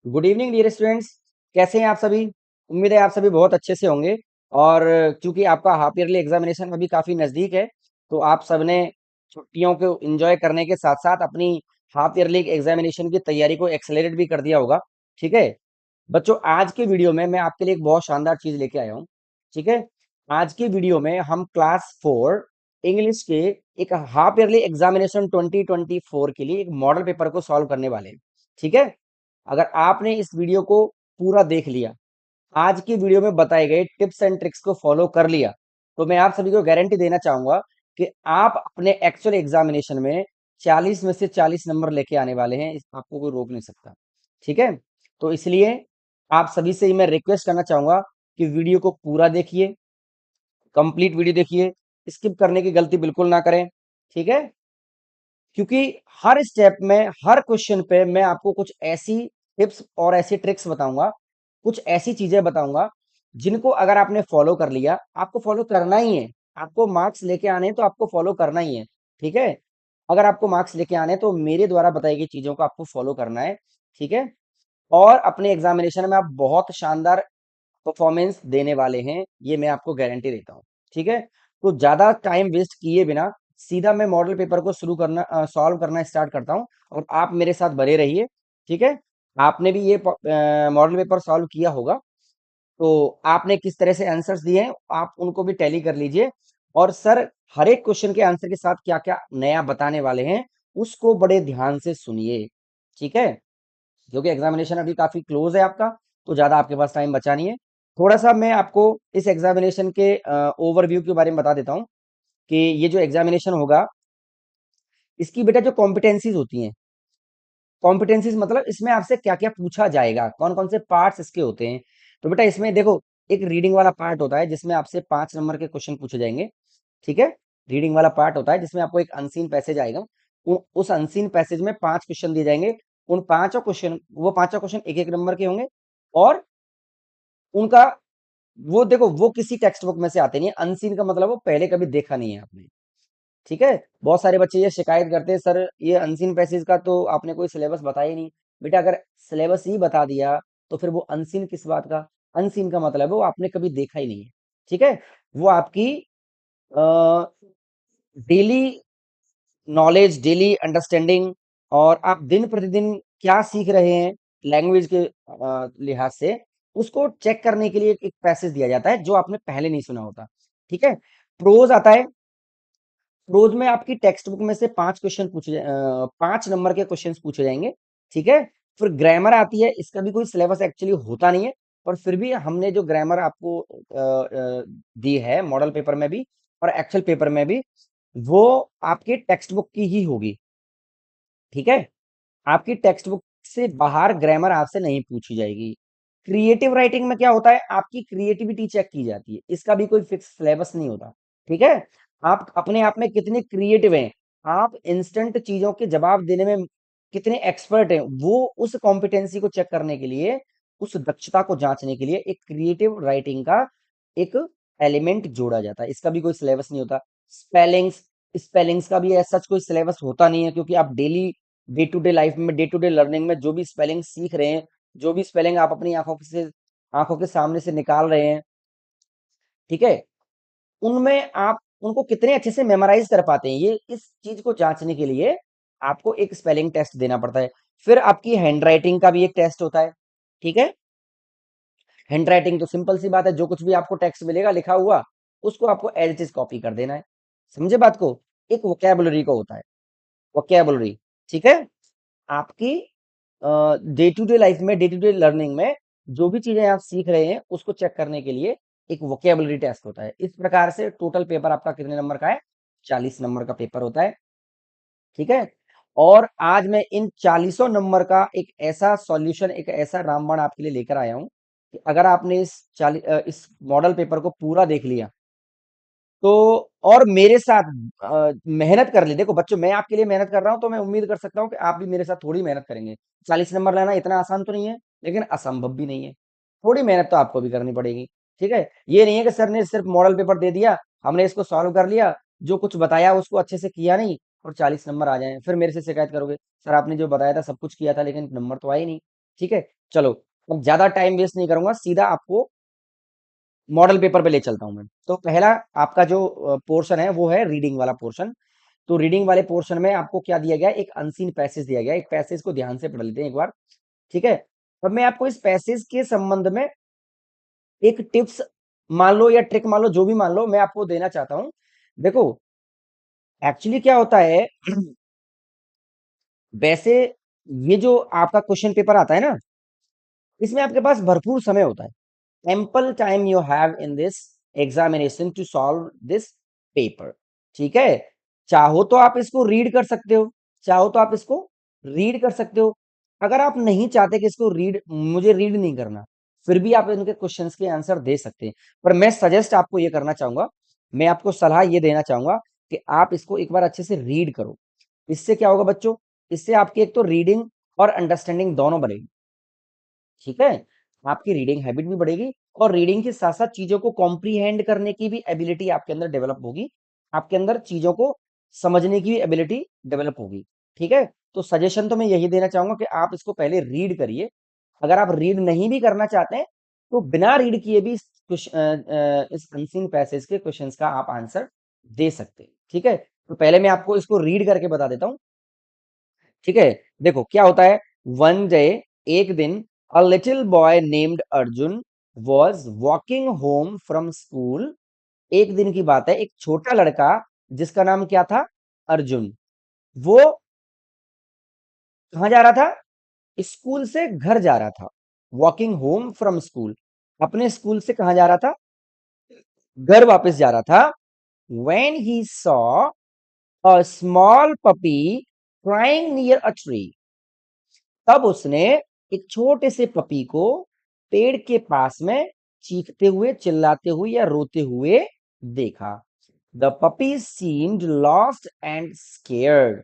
Good evening dear students. कैसे हैं आप सभी? उम्मीद है आप सभी बहुत अच्छे से होंगे। और क्योंकि आपका हाफ ईयरली एग्जामिनेशन अभी काफी नजदीक है, तो आप सबने छुट्टियों को एंजॉय करने के साथ साथ अपनी हाफ ईयरली एग्जामिनेशन की तैयारी को एक्सेलरेट भी कर दिया होगा। ठीक है बच्चों, आज के वीडियो में मैं आपके लिए एक बहुत शानदार चीज लेके आया हूँ। ठीक है, आज के वीडियो में हम क्लास 4 इंग्लिश के एक हाफ ईयरली एग्जामिनेशन 2024 के लिए एक मॉडल पेपर को सॉल्व करने वाले हैं। ठीक है, अगर आपने इस वीडियो को पूरा देख लिया, आज की वीडियो में बताए गए टिप्स एंड ट्रिक्स को फॉलो कर लिया, तो मैं आप सभी को गारंटी देना चाहूंगा कि आप अपने एक्चुअल एग्जामिनेशन में 40 में से 40 नंबर लेके आने वाले हैं। आपको कोई रोक नहीं सकता। ठीक है, तो इसलिए आप सभी से मैं रिक्वेस्ट करना चाहूंगा कि वीडियो को पूरा देखिए, कंप्लीट वीडियो देखिए, स्किप करने की गलती बिल्कुल ना करें। ठीक है, क्योंकि हर स्टेप में हर क्वेश्चन पे मैं आपको कुछ ऐसी टिप्स और ऐसी ट्रिक्स बताऊंगा, कुछ ऐसी चीजें बताऊंगा जिनको अगर आपने फॉलो कर लिया, आपको फॉलो करना ही है। आपको मार्क्स लेके आने हैं तो आपको फॉलो करना ही है। ठीक है, अगर आपको मार्क्स लेके आने हैं तो मेरे द्वारा बताई गई चीजों को आपको फॉलो करना है। ठीक है, और अपने एग्जामिनेशन में आप बहुत शानदार परफॉर्मेंस देने वाले हैं, ये मैं आपको गारंटी देता हूँ। ठीक है, तो ज्यादा टाइम वेस्ट किए बिना सीधा मैं मॉडल पेपर को शुरू करना सॉल्व करना स्टार्ट करता हूँ, और आप मेरे साथ बने रहिए। ठीक है, आपने भी ये मॉडल पेपर सॉल्व किया होगा, तो आपने किस तरह से आंसर्स दिए हैं आप उनको भी टैली कर लीजिए। और सर हर एक क्वेश्चन के आंसर के साथ क्या क्या नया बताने वाले हैं उसको बड़े ध्यान से सुनिए। ठीक है, क्योंकि एग्जामिनेशन अभी काफी क्लोज है आपका, तो ज्यादा आपके पास टाइम बचा नहीं है। थोड़ा सा मैं आपको इस एग्जामिनेशन के ओवरव्यू के बारे में बता देता हूँ कि ये जो एग्जामिनेशन होगा, इसकी बेटा जो कॉम्पिटेंसीज होती हैं, कॉम्पिटेंसीज मतलब इसमें आपसे क्या क्या पूछा जाएगा, कौन कौन से पार्ट्स इसके होते हैं। तो बेटा इसमें देखो, एक रीडिंग वाला पार्ट होता है जिसमें आपसे 5 नंबर के क्वेश्चन पूछे जाएंगे। ठीक है, रीडिंग वाला पार्ट होता है जिसमें आपको एक अनसीन पैसेज आएगा, उस अनसीन पैसेज में 5 क्वेश्चन दिए जाएंगे। उन पांचों क्वेश्चन, वो पांचों क्वेश्चन एक एक नंबर के होंगे, और उनका वो देखो वो किसी टेक्स्ट बुक में से आते नहीं है। अनसीन का मतलब वो पहले कभी देखा नहीं है आपने। ठीक है, बहुत सारे बच्चे ये शिकायत करते हैं, सर ये अनसीन पैसेज का तो आपने कोई सिलेबस बताया ही नहीं। बेटा अगर सिलेबस ही बता दिया तो फिर वो अनसीन किस बात का? अनसीन का मतलब है वो आपने कभी देखा ही नहीं है। ठीक है, वो आपकी डेली नॉलेज, डेली अंडरस्टैंडिंग, और आप दिन प्रतिदिन क्या सीख रहे हैं लैंग्वेज के लिहाज से, उसको चेक करने के लिए एक पैसेज दिया जाता है जो आपने पहले नहीं सुना होता। ठीक है, प्रोज आता है। प्रोज में आपकी टेक्स्ट बुक में से 5 नंबर के क्वेश्चन पूछे जाएंगे। ठीक है, फिर ग्रामर आती है, इसका भी कोई सिलेबस एक्चुअली होता नहीं है, पर फिर भी हमने जो ग्रामर आपको दी है मॉडल पेपर में भी और एक्चुअल पेपर में भी, वो आपकी टेक्स्ट बुक की ही होगी। ठीक है, आपकी टेक्स्ट बुक से बाहर ग्रामर आपसे नहीं पूछी जाएगी। क्रिएटिव राइटिंग में क्या होता है, आपकी क्रिएटिविटी चेक की जाती है, इसका भी कोई फिक्स सिलेबस नहीं होता। ठीक है, आप अपने आप में कितने क्रिएटिव हैं, आप इंस्टेंट चीजों के जवाब देने में कितने एक्सपर्ट हैं, वो उस कॉम्पिटेंसी को चेक करने के लिए, उस दक्षता को जांचने के लिए एक क्रिएटिव राइटिंग का एक एलिमेंट जोड़ा जाता है। इसका भी कोई सिलेबस नहीं होता। स्पेलिंग्स, स्पेलिंग्स का भी ऐसा कोई सिलेबस होता नहीं है, क्योंकि आप daily day to day life में, डे टू डे लर्निंग में जो भी स्पेलिंग सीख रहे हैं, जो भी स्पेलिंग आप अपनी आंखों के सामने से निकाल रहे हैं, ठीक है, उनमें आप उनको कितने अच्छे से मेमोराइज कर पाते हैं, ये इस चीज को जांचने के लिए आपको एक स्पेलिंग टेस्ट देना पड़ता है। फिर आपकी हैंड राइटिंग का भी एक टेस्ट होता है। ठीक है, हैंड राइटिंग तो सिंपल सी बात है, जो कुछ भी आपको टेक्स्ट मिलेगा लिखा हुआ, उसको आपको एज इट इज कॉपी कर देना है। समझे बात को? एक वोकेबुलरी का होता है, वोकेबुलरी। ठीक है, आपकी डे टू डे लाइफ में, डे टू डे लर्निंग में जो भी चीजें आप सीख रहे हैं उसको चेक करने के लिए एक वोकेबुलरी टेस्ट होता है। इस प्रकार से टोटल पेपर आपका कितने नंबर का है? 40 नंबर का पेपर होता है। ठीक है, और आज मैं इन 40 नंबर का एक ऐसा सॉल्यूशन, एक ऐसा रामबाण आपके लिए लेकर आया हूं कि अगर आपने इस मॉडल पेपर को पूरा देख लिया, तो और मेरे साथ मेहनत कर ली, देखो बच्चों मैं आपके लिए मेहनत कर रहा हूं, तो मैं उम्मीद कर सकता हूं कि आप भी मेरे साथ थोड़ी मेहनत करेंगे। 40 नंबर लाना इतना आसान तो नहीं है, लेकिन असंभव भी नहीं है। थोड़ी मेहनत तो आपको भी करनी पड़ेगी। ठीक है, ये नहीं है कि सर ने सिर्फ मॉडल पेपर दे दिया, हमने इसको सॉल्व कर लिया, जो कुछ बताया उसको अच्छे से किया नहीं, और 40 नंबर आ जाए, फिर मेरे से शिकायत करोगे, सर आपने जो बताया था सब कुछ किया था लेकिन नंबर तो आए नहीं। ठीक है, चलो अब ज्यादा टाइम वेस्ट नहीं करूंगा, सीधा आपको मॉडल पेपर पे ले चलता हूं मैं। तो पहला आपका जो पोर्शन है वो है रीडिंग वाला पोर्शन। तो रीडिंग वाले पोर्शन में आपको क्या दिया गया, एक अनसीन पैसेज दिया गया। एक पैसेज को ध्यान से पढ़ लेते हैं एक बार, ठीक है। अब मैं आपको इस पैसेज के संबंध में एक टिप्स मान लो या ट्रिक मान लो, जो भी मान लो, मैं आपको देना चाहता हूं। देखो, एक्चुअली क्या होता है वैसे ये जो आपका क्वेश्चन पेपर आता है ना, इसमें आपके पास भरपूर समय होता है। Ample time you have in this examination to solve this paper, ठीक है। चाहो तो आप इसको रीड कर सकते हो, चाहो तो आप इसको रीड कर सकते हो। अगर आप नहीं चाहते कि इसको रीड, मुझे रीड नहीं करना, फिर भी आप इनके क्वेश्चंस के आंसर दे सकते हैं। पर मैं सजेस्ट आपको ये करना चाहूंगा, मैं आपको सलाह ये देना चाहूंगा कि आप इसको एक बार अच्छे से रीड करो। इससे क्या होगा बच्चों, इससे आपकी एक तो रीडिंग और अंडरस्टैंडिंग दोनों बढ़ेगी, ठीक है। आपकी रीडिंग हैबिट भी बढ़ेगी और रीडिंग के साथ साथ चीजों को कॉम्प्रीहेंड करने की भी एबिलिटी आपके अंदर डेवलप होगी, आपके अंदर चीजों को समझने की भी एबिलिटी डेवलप होगी, ठीक है। तो सजेशन तो मैं यही देना चाहूंगा कि आप इसको पहले रीड करिए। अगर आप रीड नहीं भी करना चाहते हैं तो बिना रीड किए भी इस अनसीन पैसेज के क्वेश्चंस का आप आंसर दे सकते हैं, ठीक है। तो पहले मैं आपको इसको रीड करके बता देता हूँ, ठीक है। देखो क्या होता है, वन डे, एक दिन, a little boy named Arjun was walking home from school. एक दिन की बात है, एक छोटा लड़का जिसका नाम क्या था, अर्जुन, वो कहाँ जा रहा था, स्कूल से घर जा रहा था। वॉकिंग होम फ्रॉम स्कूल, अपने स्कूल से कहाँ जा रहा था, घर वापस जा रहा था। when he saw a small puppy crying near a tree, तब उसने एक छोटे से पपी को पेड़ के पास में चीखते हुए, चिल्लाते हुए या रोते हुए देखा। The puppy seemed lost and scared,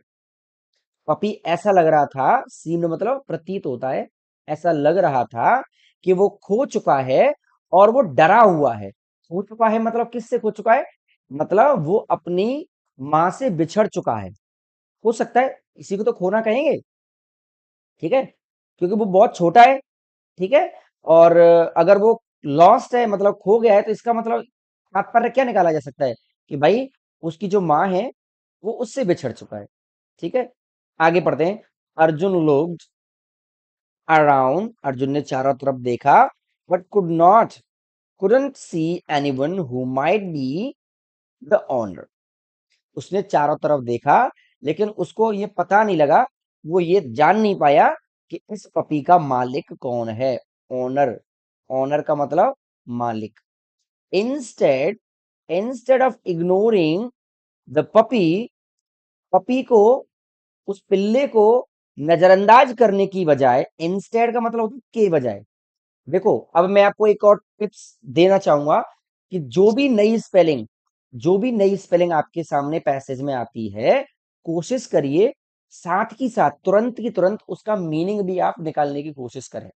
puppy ऐसा लग रहा था, सीम्ड मतलब प्रतीत होता है, ऐसा लग रहा था कि वो खो चुका है और वो डरा हुआ है। खो चुका है मतलब किससे खो चुका है, मतलब वो अपनी मां से बिछड़ चुका है। हो सकता है इसी को तो खोना कहेंगे, ठीक है, क्योंकि वो बहुत छोटा है, ठीक है। और अगर वो लॉस्ट है मतलब खो गया है, तो इसका मतलब तात्पर्य क्या निकाला जा सकता है कि भाई उसकी जो माँ है वो उससे बिछड़ चुका है, ठीक है। आगे पढ़ते हैं। अर्जुन लुक्ड अराउंड, अर्जुन ने चारों तरफ देखा, but couldn't see anyone who might be the owner. उसने चारों तरफ देखा लेकिन उसको ये पता नहीं लगा, वो ये जान नहीं पाया कि इस पपी का मालिक कौन है। ओनर, ओनर का मतलब मालिक। Instead instead of ignoring the puppy, puppy को, उस पिल्ले को नजरअंदाज करने की बजाय, इंस्टेड का मतलब होता है के बजाय। देखो अब मैं आपको एक और टिप्स देना चाहूंगा कि जो भी नई स्पेलिंग आपके सामने पैसेज में आती है, कोशिश करिए साथ ही साथ तुरंत की तुरंत उसका मीनिंग भी आप निकालने की कोशिश करें।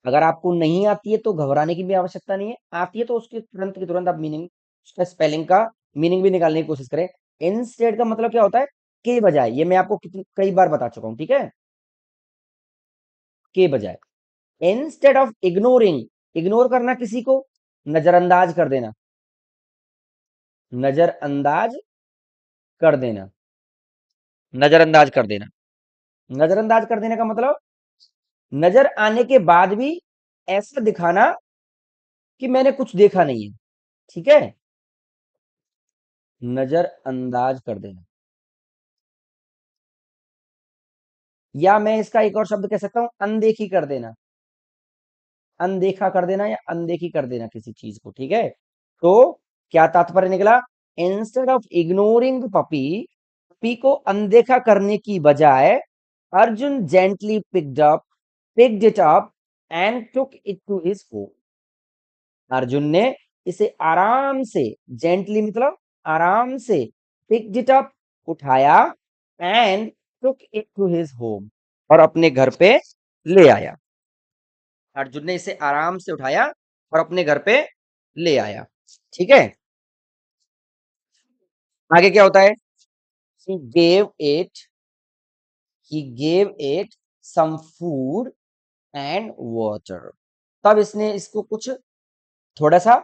अगर आपको नहीं आती है तो घबराने की भी आवश्यकता नहीं है, आती है तो उसके तुरंत की तुरंत आप मीनिंग, उसका स्पेलिंग का मीनिंग भी निकालने की कोशिश करें। इंस्टेड का मतलब क्या होता है, के बजाय, ये मैं आपको कितनी कई बार बता चुका हूं, ठीक है, के बजाय। इंस्टेड ऑफ इग्नोरिंग, इग्नोर करना किसी को, नजरअंदाज कर देना, नजरअंदाज कर देना, नजरअंदाज कर देना, नजरअंदाज कर देने का मतलब नजर आने के बाद भी ऐसा दिखाना कि मैंने कुछ देखा नहीं है, ठीक है, नजरअंदाज कर देना। या मैं इसका एक और शब्द कह सकता हूं, अनदेखी कर देना, अनदेखा कर देना या अनदेखी कर देना किसी चीज को, ठीक है। तो क्या तात्पर्य निकला, instead of ignoring the puppy, puppy को अनदेखा करने की बजाय Arjun gently picked it up and took it to his home. Arjun ने इसे आराम से, जेंटली मतलब आराम से, पिक्ड इट अप उठाया, and took it to his home और अपने घर पे ले आया। अर्जुन ने इसे आराम से उठाया और अपने घर पे ले आया, ठीक है। आगे क्या होता है, he gave it he gave it some food and water. तब इसने इसको कुछ थोड़ा सा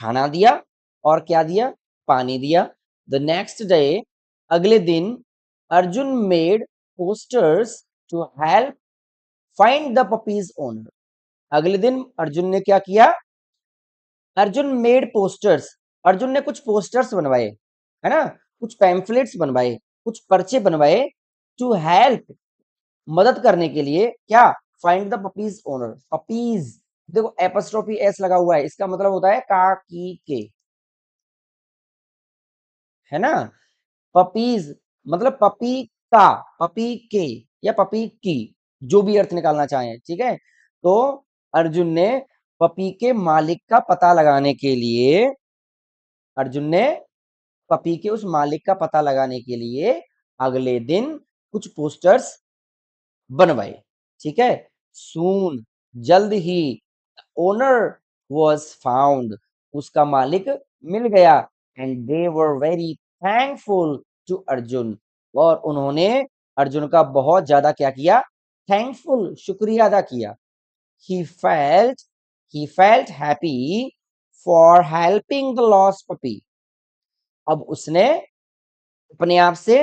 खाना दिया और क्या दिया, पानी दिया। द नेक्स्ट डे, अगले दिन, Arjun made posters to help find the puppy's owner. अगले दिन अर्जुन ने क्या किया, अर्जुन मेड पोस्टर्स, अर्जुन ने कुछ पोस्टर्स बनवाए, है ना, कुछ पैम्फलेट्स बनवाए, कुछ पर्चे बनवाए, टू हेल्प, मदद करने के लिए, क्या, find the puppy's owner. Puppies, देखो एपस्ट्रोफी एस लगा हुआ है, इसका मतलब होता है का की के, है ना। पपीज मतलब पपी का, पपी के, या पपी की, जो भी अर्थ निकालना चाहें, ठीक है। तो अर्जुन ने पपी के मालिक का पता लगाने के लिए, अर्जुन ने पपी के उस मालिक का पता लगाने के लिए अगले दिन कुछ पोस्टर्स बनवाए, ठीक है। सून, जल्द ही, ओनर वॉज फाउंड, उसका मालिक मिल गया। And they were very thankful to Arjun, और उन्होंने अर्जुन का बहुत ज्यादा क्या किया, थैंकफुल, शुक्रिया अदा किया। he felt he felt happy for helping the lost puppy। अब उसने अपने आप से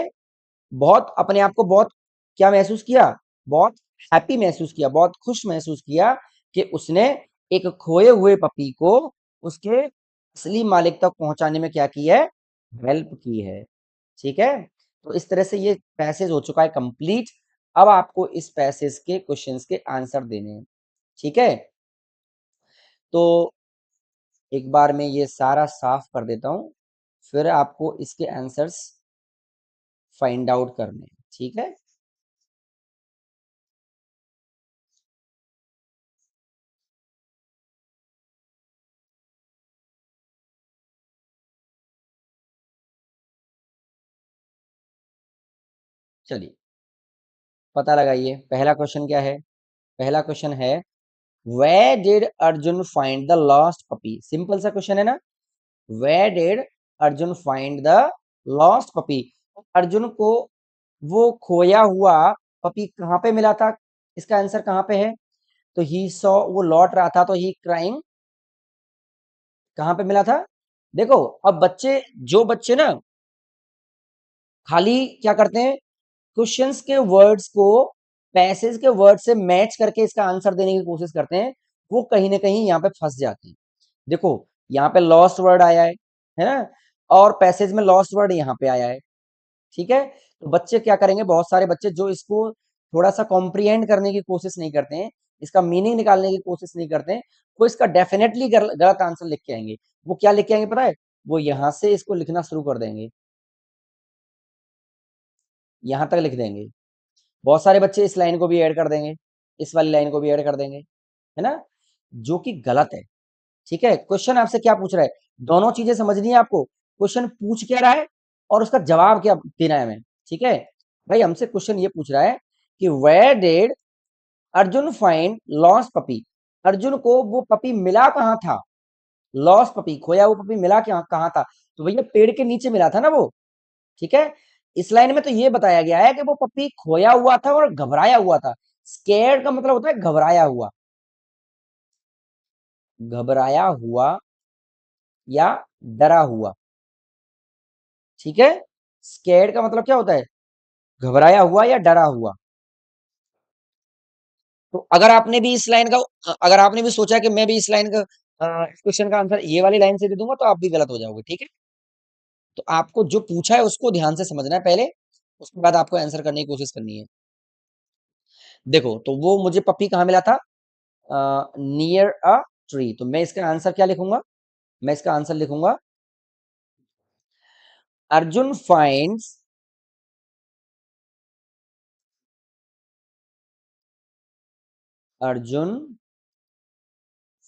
बहुत, अपने आप को बहुत क्या महसूस किया, बहुत हैप्पी महसूस किया, बहुत खुश महसूस किया कि उसने एक खोए हुए पपी को उसके असली मालिक तक पहुंचाने में क्या की है, हेल्प की है, ठीक है। तो इस तरह से ये पैसेज हो चुका है कंप्लीट। अब आपको इस पैसेज के क्वेश्चंस के आंसर देने हैं, ठीक है। तो एक बार मैं ये सारा साफ कर देता हूं, फिर आपको इसके आंसर्स फाइंड आउट करने हैं, ठीक है। चलिए पता लगाइए, पहला क्वेश्चन क्या है। पहला क्वेश्चन है, where did Arjun find the lost puppy. Simple सा क्वेश्चन है ना, where did Arjun find the lost puppy. Arjun को वो खोया हुआ पपी कहाँ पे मिला था, इसका आंसर कहाँ पे है। तो ही सॉ, वो लौट रहा था तो ही क्राइंग, कहाँ पे मिला था। देखो, अब बच्चे, जो बच्चे ना खाली क्या करते हैं, क्वेश्चंस के वर्ड्स को पैसेज के वर्ड से मैच करके इसका आंसर देने की कोशिश करते हैं, वो कहीं ना कहीं यहाँ पे फंस जाते हैं। देखो, यहाँ पे लॉस्ट वर्ड आया है ना, और पैसेज में लॉस्ट वर्ड यहाँ पे आया है, ठीक है। तो बच्चे क्या करेंगे, बहुत सारे बच्चे जो इसको थोड़ा सा कॉम्प्रिहेंड करने की कोशिश नहीं करते हैं, इसका मीनिंग निकालने की कोशिश नहीं करते हैं, वो इसका डेफिनेटली गलत आंसर लिख के आएंगे। वो क्या लिख के आएंगे पता है, वो यहाँ से इसको लिखना शुरू कर देंगे, यहाँ तक लिख देंगे। बहुत सारे बच्चे इस लाइन को भी ऐड कर देंगे, इस वाली लाइन को भी ऐड कर देंगे, है ना, जो कि गलत है, ठीक है। क्वेश्चन आपसे क्या पूछ रहा है, दोनों चीजें समझनी है आपको। क्वेश्चन पूछ क्या रहा है और उसका जवाब क्या देना है हमें, ठीक है। भाई हमसे क्वेश्चन ये पूछ रहा है कि where did Arjun find lost puppy, Arjun को वो पपी मिला कहाँ था, लॉस्ट पपी, खोया वो पपी मिला क्या कहाँ था। तो भैया पेड़ के नीचे मिला था ना वो, ठीक है। इस लाइन में तो ये बताया गया है कि वो पपी खोया हुआ था और घबराया हुआ था। स्केर्ड का मतलब होता है घबराया हुआ, घबराया हुआ या डरा हुआ, ठीक है। स्केर्ड का मतलब क्या होता है, घबराया हुआ या डरा हुआ। तो अगर आपने भी इस लाइन का, अगर आपने भी सोचा कि मैं भी इस लाइन का इस क्वेश्चन का आंसर ये वाली लाइन से दे दूंगा, तो आप भी गलत हो जाओगे, ठीक है। तो आपको जो पूछा है उसको ध्यान से समझना है पहले, उसके बाद आपको आंसर करने की कोशिश करनी है। देखो, तो वो मुझे पपी कहाँ मिला था, नियर अ ट्री। तो मैं इसका आंसर क्या लिखूंगा, मैं इसका आंसर लिखूंगा, Arjun finds, Arjun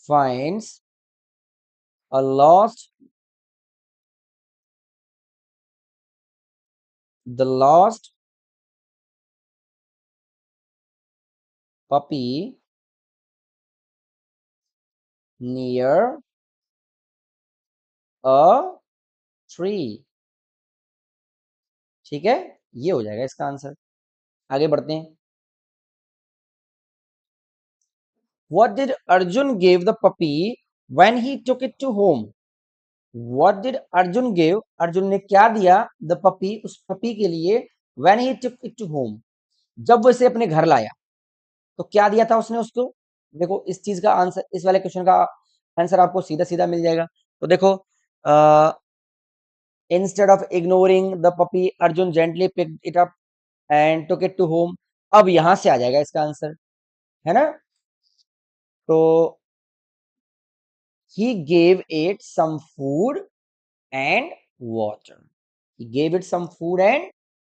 finds a lost, the lost puppy near a tree, ठीक है। ये हो जाएगा इसका आंसर। आगे बढ़ते हैं। What did Arjun gave the puppy when he took it to home? What did Arjun give? Arjun ने क्या दिया the puppy उस puppy के लिए when he took it to home? जब वो इसे अपने घर लाया तो क्या दिया था उसने उसको? देखो इस चीज का आंसर, इस वाले क्वेश्चन का आंसर आपको सीधा सीधा मिल जाएगा। तो देखो instead of ignoring the puppy Arjun gently picked it up and took it to home. अब यहां से आ जाएगा इसका आंसर, है ना? तो he gave it some food and water. He gave it some food and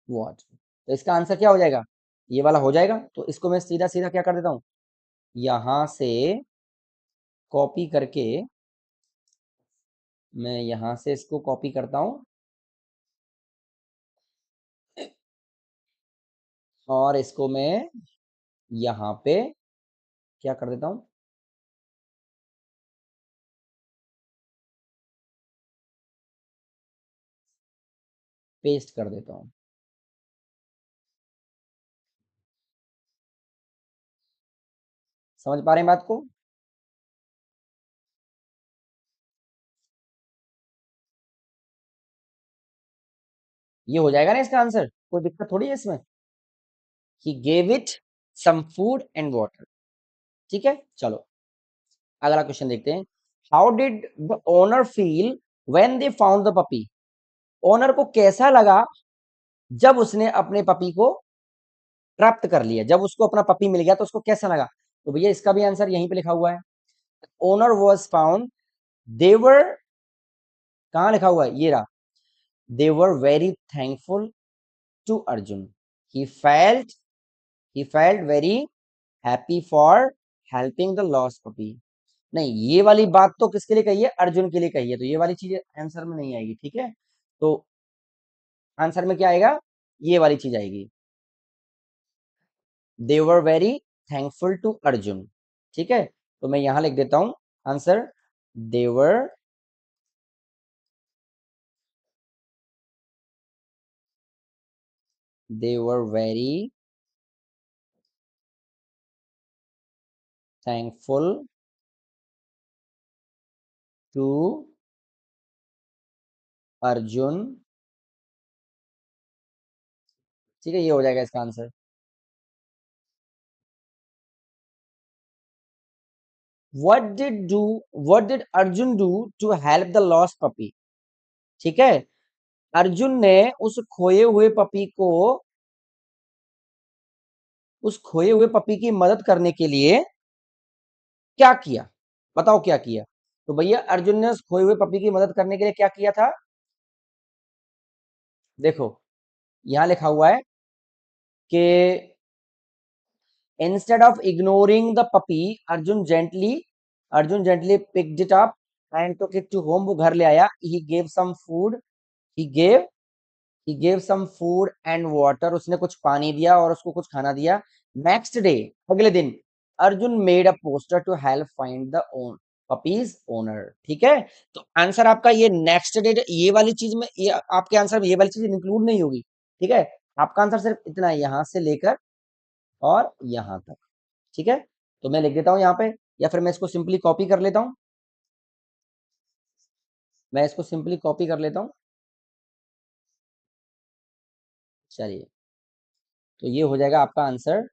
water. तो इसका आंसर क्या हो जाएगा? ये वाला हो जाएगा। तो इसको मैं सीधा सीधा क्या कर देता हूं, यहां से कॉपी करके, मैं यहां से इसको कॉपी करता हूं और इसको मैं यहां पे क्या कर देता हूं, पेस्ट कर देता हूं। समझ पा रहे हैं बात को? ये हो जाएगा ना इसका आंसर, कोई दिक्कत थोड़ी है इसमें। He gave it some food and water. ठीक है, चलो अगला क्वेश्चन देखते हैं। How did the owner feel when they found the puppy? Owner को कैसा लगा जब उसने अपने पपी को प्राप्त कर लिया, जब उसको अपना पपी मिल गया तो उसको कैसा लगा? तो भैया इसका भी आंसर यहीं पे लिखा हुआ है। ओनर वॉज फाउंड, देवर, कहाँ लिखा हुआ है, ये रहा, they were very thankful to Arjun. He felt he felt very happy for helping the lost puppy. नहीं, ये वाली बात तो किसके लिए कही है, अर्जुन के लिए कही है, तो ये वाली चीज आंसर में नहीं आएगी। ठीक है, तो आंसर में क्या आएगा, ये वाली चीज आएगी, they were very thankful to Arjun। ठीक है, तो मैं यहां लिख देता हूं answer, they were very thankful to Arjun। ठीक है, ये हो जाएगा इसका answer. what did Arjun do to help the lost puppy? ठीक है, अर्जुन ने उस खोए हुए पपी को, उस खोए हुए पपी की मदद करने के लिए क्या किया? बताओ क्या किया? तो भैया अर्जुन ने उस खोए हुए पपी की मदद करने के लिए क्या किया था? देखो यहां लिखा हुआ है कि instead of ignoring the puppy, Arjun gently picked it up and took it to home। वो घर ले आया। he gave some food he gave he gave some food and water। उसने कुछ पानी दिया और उसको कुछ खाना दिया। नेक्स्ट डे, अगले दिन, Arjun made a poster to help find the own puppy's owner. ठीक है, तो आंसर आपका ये नेक्स्ट डे, ये वाली चीज में, ये आपके आंसर में ये वाली चीज इंक्लूड नहीं होगी। ठीक है, आपका आंसर सिर्फ इतना है, यहां से लेकर और यहां तक। ठीक है, तो मैं लिख देता हूं यहाँ पे, या फिर मैं इसको सिंपली कॉपी कर लेता हूं, मैं इसको सिंपली कॉपी कर लेता हूं। चलिए, तो ये हो जाएगा आपका आंसर।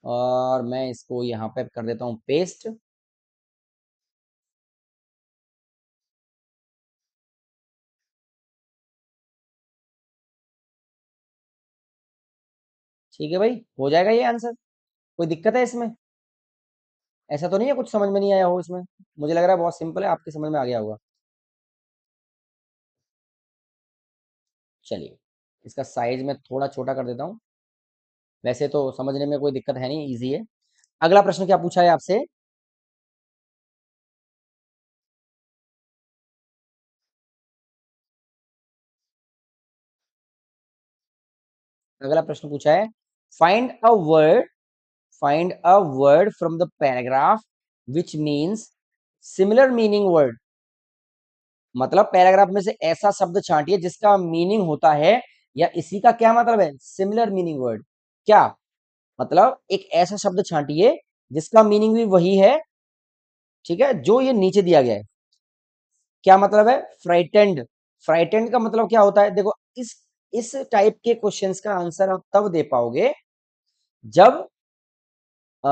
और मैं इसको यहाँ पे कर देता हूँ पेस्ट। ठीक है भाई, हो जाएगा ये आंसर, कोई दिक्कत है इसमें? ऐसा तो नहीं है कुछ समझ में नहीं आया हो इसमें? मुझे लग रहा है बहुत सिंपल है, आपके समझ में आ गया होगा। चलिए, इसका साइज मैं थोड़ा छोटा कर देता हूँ, वैसे तो समझने में कोई दिक्कत है नहीं, इजी है। अगला प्रश्न क्या पूछा है आपसे? अगला प्रश्न पूछा है, find a word find a word from the paragraph which means similar meaning word. मतलब पैराग्राफ में से ऐसा शब्द छांटिए जिसका मीनिंग होता है या इसी का क्या मतलब है, सिमिलर मीनिंग वर्ड। क्या मतलब, एक ऐसा शब्द छांटिए जिसका मीनिंग भी वही है, ठीक है, जो ये नीचे दिया गया है। क्या मतलब है, फ्राइटेंड। फ्राइटेंड का मतलब क्या होता है, देखो इस टाइप के क्वेश्चंस का आंसर आप तब दे पाओगे जब अ,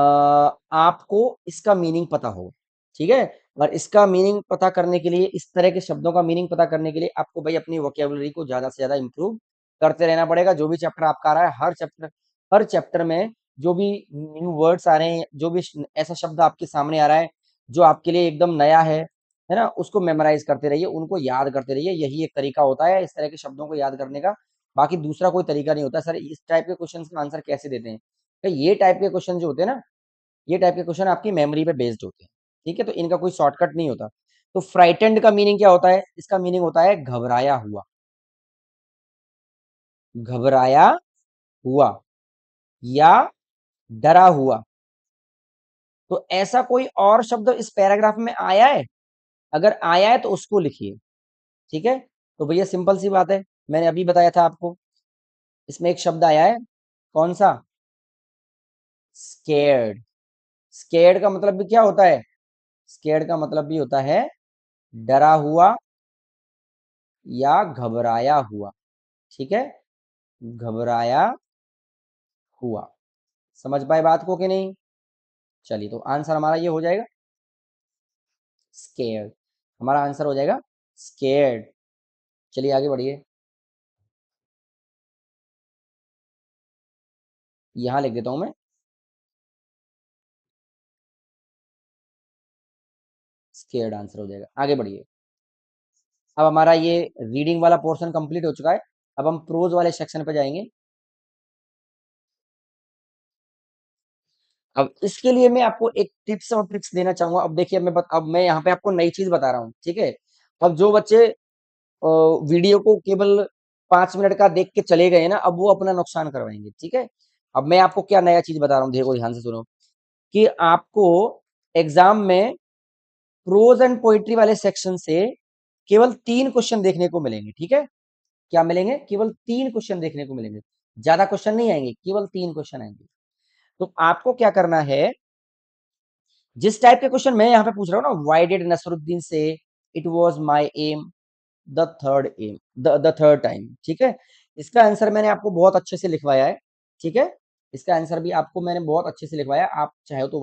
आपको इसका मीनिंग पता हो, ठीक है। और इसका मीनिंग पता करने के लिए, इस तरह के शब्दों का मीनिंग पता करने के लिए आपको भाई अपनी वोकेबलरी को ज्यादा से ज्यादा इंप्रूव करते रहना पड़ेगा। जो भी चैप्टर आपका आ रहा है, हर चैप्टर में जो भी न्यू वर्ड्स आ रहे हैं, जो भी ऐसा शब्द आपके सामने आ रहा है जो आपके लिए एकदम नया है ना, उसको मेमोराइज करते रहिए, उनको याद करते रहिए। यही एक तरीका होता है इस तरह के शब्दों को याद करने का। बाकी दूसरा कोई तरीका नहीं होता। सर इस टाइप के क्वेश्चन का आंसर कैसे देते हैं, तो ये टाइप के क्वेश्चन जो होते हैं ना, ये टाइप के क्वेश्चन आपकी मेमोरी पे बेस्ड होते हैं, ठीक है। तो इनका कोई शॉर्टकट नहीं होता। तो फ्राइटेंड का मीनिंग क्या होता है, इसका मीनिंग होता है घबराया हुआ, घबराया हुआ या डरा हुआ। तो ऐसा कोई और शब्द इस पैराग्राफ में आया है, अगर आया है तो उसको लिखिए, ठीक है। तो भैया सिंपल सी बात है, मैंने अभी बताया था आपको, इसमें एक शब्द आया है, कौन सा, स्केर्ड। स्केर्ड का मतलब भी क्या होता है, स्केर्ड का मतलब भी होता है डरा हुआ या घबराया हुआ, ठीक है, घबराया हुआ। समझ पाए बात को कि नहीं। चलिए, तो आंसर हमारा ये हो जाएगा स्केर्ड। हमारा आंसर हो जाएगा स्केर्ड। चलिए आगे बढ़िए, यहां लिख देता हूं मैं, स्केर्ड आंसर हो जाएगा। आगे बढ़िए। अब हमारा ये रीडिंग वाला पोर्शन कंप्लीट हो चुका है। अब हम प्रोज वाले सेक्शन पे जाएंगे। अब इसके लिए मैं आपको एक टिप्स और ट्रिक्स देना चाहूंगा। अब देखिए, अब मैं यहाँ पे आपको नई चीज बता रहा हूँ, ठीक है। अब जो बच्चे वीडियो को केवल 5 मिनट का देख के चले गए ना, अब वो अपना नुकसान करवाएंगे, ठीक है। अब मैं आपको क्या नया चीज बता रहा हूँ, देखो ध्यान से सुनो, कि आपको एग्जाम में प्रोज एंड पोइट्री वाले सेक्शन से केवल 3 क्वेश्चन देखने को मिलेंगे, ठीक है। क्या मिलेंगे, केवल 3 क्वेश्चन देखने को मिलेंगे। ज्यादा क्वेश्चन नहीं आएंगे, केवल 3 क्वेश्चन आएंगे। तो आपको क्या करना है, जिस टाइप के क्वेश्चन मैं यहाँ पे पूछ रहा हूँ ना, why did Nasruddin say it was my am the third time, ठीक है। इसका आंसर मैंने आपको बहुत अच्छे से लिखवाया है, ठीक है। इसका आंसर भी आपको मैंने बहुत अच्छे से लिखवाया है। आप चाहे तो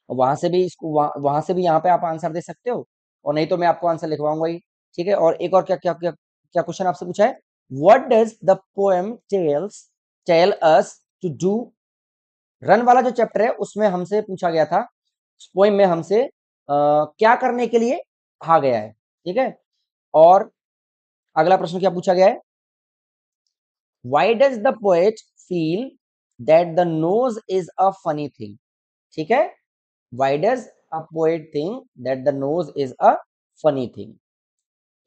वहां से भी इसको वहां से भी यहाँ पे आप आंसर दे सकते हो, और नहीं तो मैं आपको आंसर लिखवाऊंगा ही, ठीक है। और एक और क्या क्या क्या क्या क्वेश्चन आपसे पूछा है, what does the poem tell us to do. Run वाला जो चैप्टर है उसमें हमसे पूछा गया था, उस पोएम में हमसे क्या करने के लिए कहा गया है, ठीक है। और अगला प्रश्न क्या पूछा गया है, why does the poet feel that the nose is a funny thing, ठीक है। Why does a poet think that the nose is a funny thing.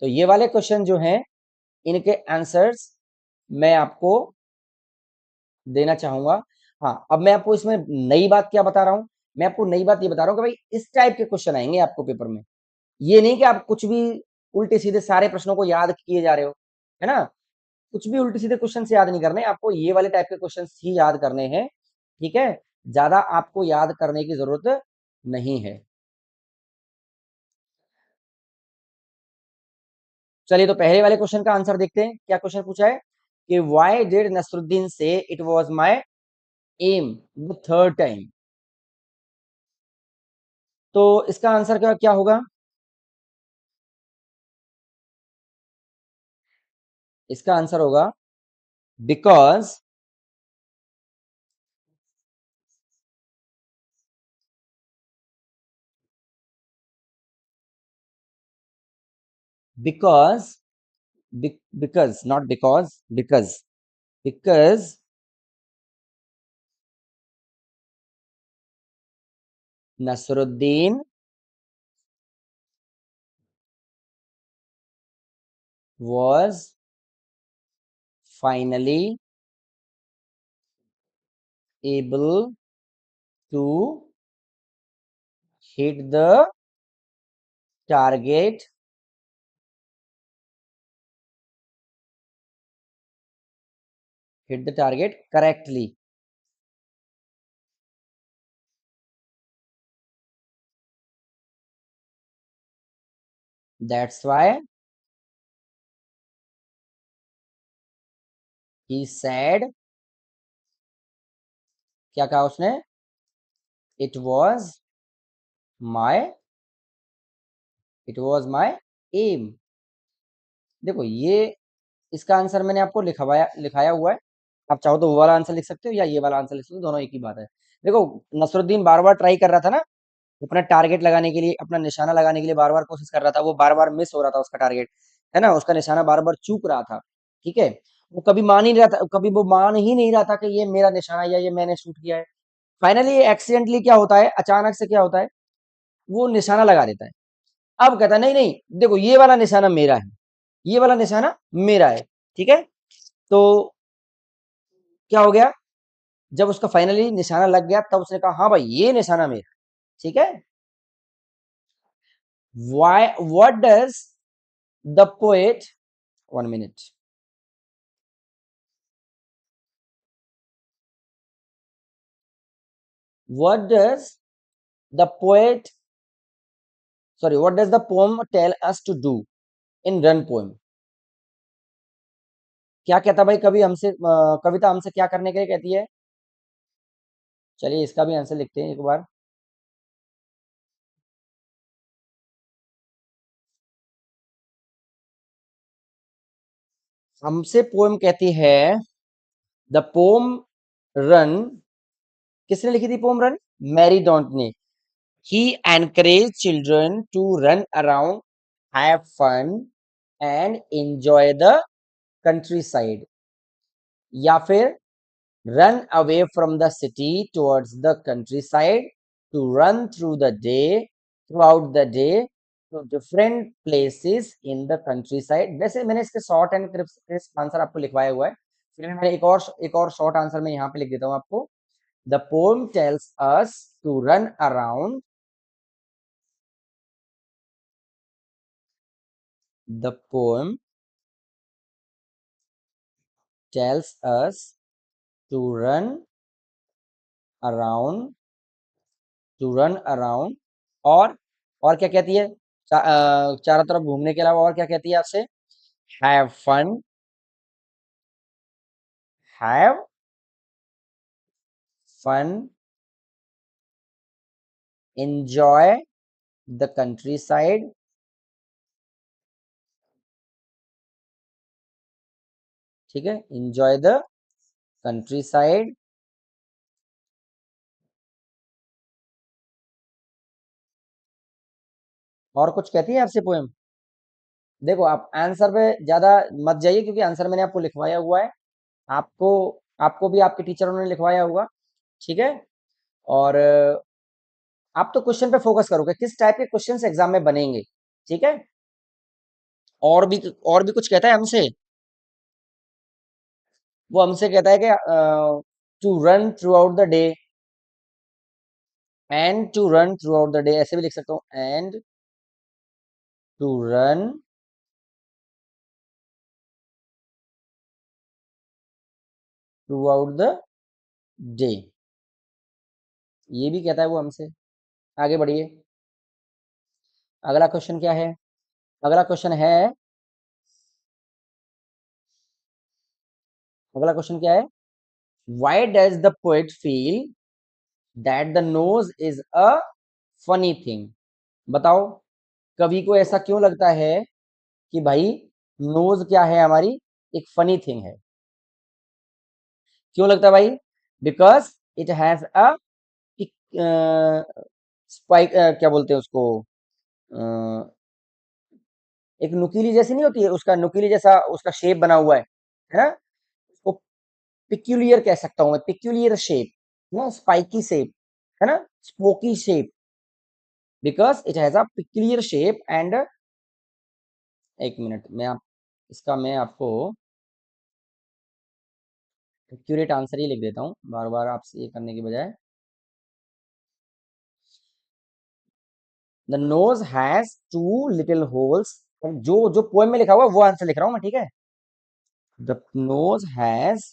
तो ये वाले क्वेश्चन जो हैं, इनके आंसर्स मैं आपको देना चाहूंगा। हाँ, अब मैं आपको इसमें नई बात क्या बता रहा हूँ, मैं आपको नई बात ये बता रहा हूँ कि भाई इस टाइप के क्वेश्चन आएंगे आपको पेपर में। ये नहीं कि आप कुछ भी उल्टे सीधे सारे प्रश्नों को याद किए जा रहे हो, है ना। कुछ भी उल्टे सीधे क्वेश्चन याद नहीं करने, आपको ये वाले टाइप के क्वेश्चन ही याद करने हैं, ठीक है। ज्यादा आपको याद करने की जरूरत नहीं है। चलिए, तो पहले वाले क्वेश्चन का आंसर देखते हैं। क्या क्वेश्चन पूछा है कि why did Nasruddin say it was my am the third time. तो इसका आंसर क्या क्या होगा, इसका आंसर होगा because because because not because, because Nasruddin was finally able to hit the target hit the target correctly. That's why he said, क्या कहा उसने? It was my aim. देखो ये इसका आंसर मैंने आपको लिखाया हुआ है। आप चाहो तो वो वाला आंसर लिख सकते हो या ये वाला आंसर लिख सकते हो, दोनों एक ही बात है। देखो नसरुद्दीन बार बार ट्राई कर रहा था ना, अपना टारगेट लगाने के लिए, अपना निशाना लगाने के लिए बार बार कोशिश कर रहा था, वो बार बार मिस हो रहा था उसका टारगेट, है ना, उसका निशाना बार बार चूक रहा था। ठीक है, वो कभी मान ही नहीं रहा था, कभी वो मान ही नहीं रहा था कि ये मेरा निशाना या ये मैंने शूट किया है। फाइनली एक्सीडेंटली क्या होता है, अचानक से क्या होता है, वो निशाना लगा देता है। अब कहता है नहीं नहीं देखो ये वाला निशाना मेरा है, ये वाला निशाना मेरा है। ठीक है, तो क्या हो गया, जब उसका फाइनली निशाना लग गया तब उसने कहा हाँ भाई ये निशाना मेरा। ठीक है, why what does the poet, 1 minute, what does the poet, sorry, what does the poem tell us to do in run poem? क्या कहता भाई, कभी हमसे कविता हमसे क्या करने के लिए कहती है? चलिए इसका भी आंसर लिखते हैं एक बार। हमसे पोएम कहती है, द पोम रन, किसने लिखी थी पोम रन? मैरी डोंट ने। He encourage children to run around, have fun and enjoy the countryside. या फिर run away from the city towards the countryside, to run throughout the day to different places in the countryside। वैसे मैंने इसके short and crisp answer आपको लिखवाया हुआ है, फिर मैं एक और शॉर्ट आंसर मैं यहाँ पे लिख देता हूँ आपको। The poem tells us to run around, the poem tells us to run around, to run around, और क्या कहती है, चारों तरफ घूमने के अलावा और क्या कहती है आपसे? Have fun, have fun, enjoy the countryside. ठीक है, एंजॉय द कंट्री साइड। और कुछ कहती है आपसे पोएम? देखो आप आंसर पे ज्यादा मत जाइए, क्योंकि आंसर मैंने आपको लिखवाया हुआ है, आपको आपको भी आपके टीचरों ने लिखवाया होगा। ठीक है, और आप तो क्वेश्चन पे फोकस करोगे, किस टाइप के क्वेश्चन एग्जाम में बनेंगे। ठीक है, और भी कुछ कहता है हमसे, वो हमसे कहता है कि to run throughout the day, and to run throughout the day, ऐसे भी लिख सकता हूँ, and to run throughout the day, ये भी कहता है वो हमसे। आगे बढ़िए, अगला क्वेश्चन क्या है? अगला क्वेश्चन है, अगला क्वेश्चन क्या है, why does the poet feel that the nose is a funny thing? बताओ, कवि को ऐसा क्यों लगता है कि भाई नोज क्या है हमारी, एक फनी थिंग है? क्यों लगता है भाई? Because it has a spike, क्या बोलते हैं उसको, अ, एक नुकीली जैसी नहीं होती है, उसका नुकीली जैसा उसका शेप बना हुआ है ना, उसको पिक्यूलियर कह सकता हूं मैं, पिक्यूलियर शेप, ना स्पाइकी शेप, है ना, spooky shape, because it has a peculiar shape and, एक मिनट मैं आप इसका मैं आपको एक्यूरेट आंसर ही लिख देता हूँ, बार बार आपसे ये करने के बजाय। The nose has two little holes, जो जो पोएम में लिखा हुआ है वो आंसर लिख रहा हूँ मैं। ठीक है, द नोज हैज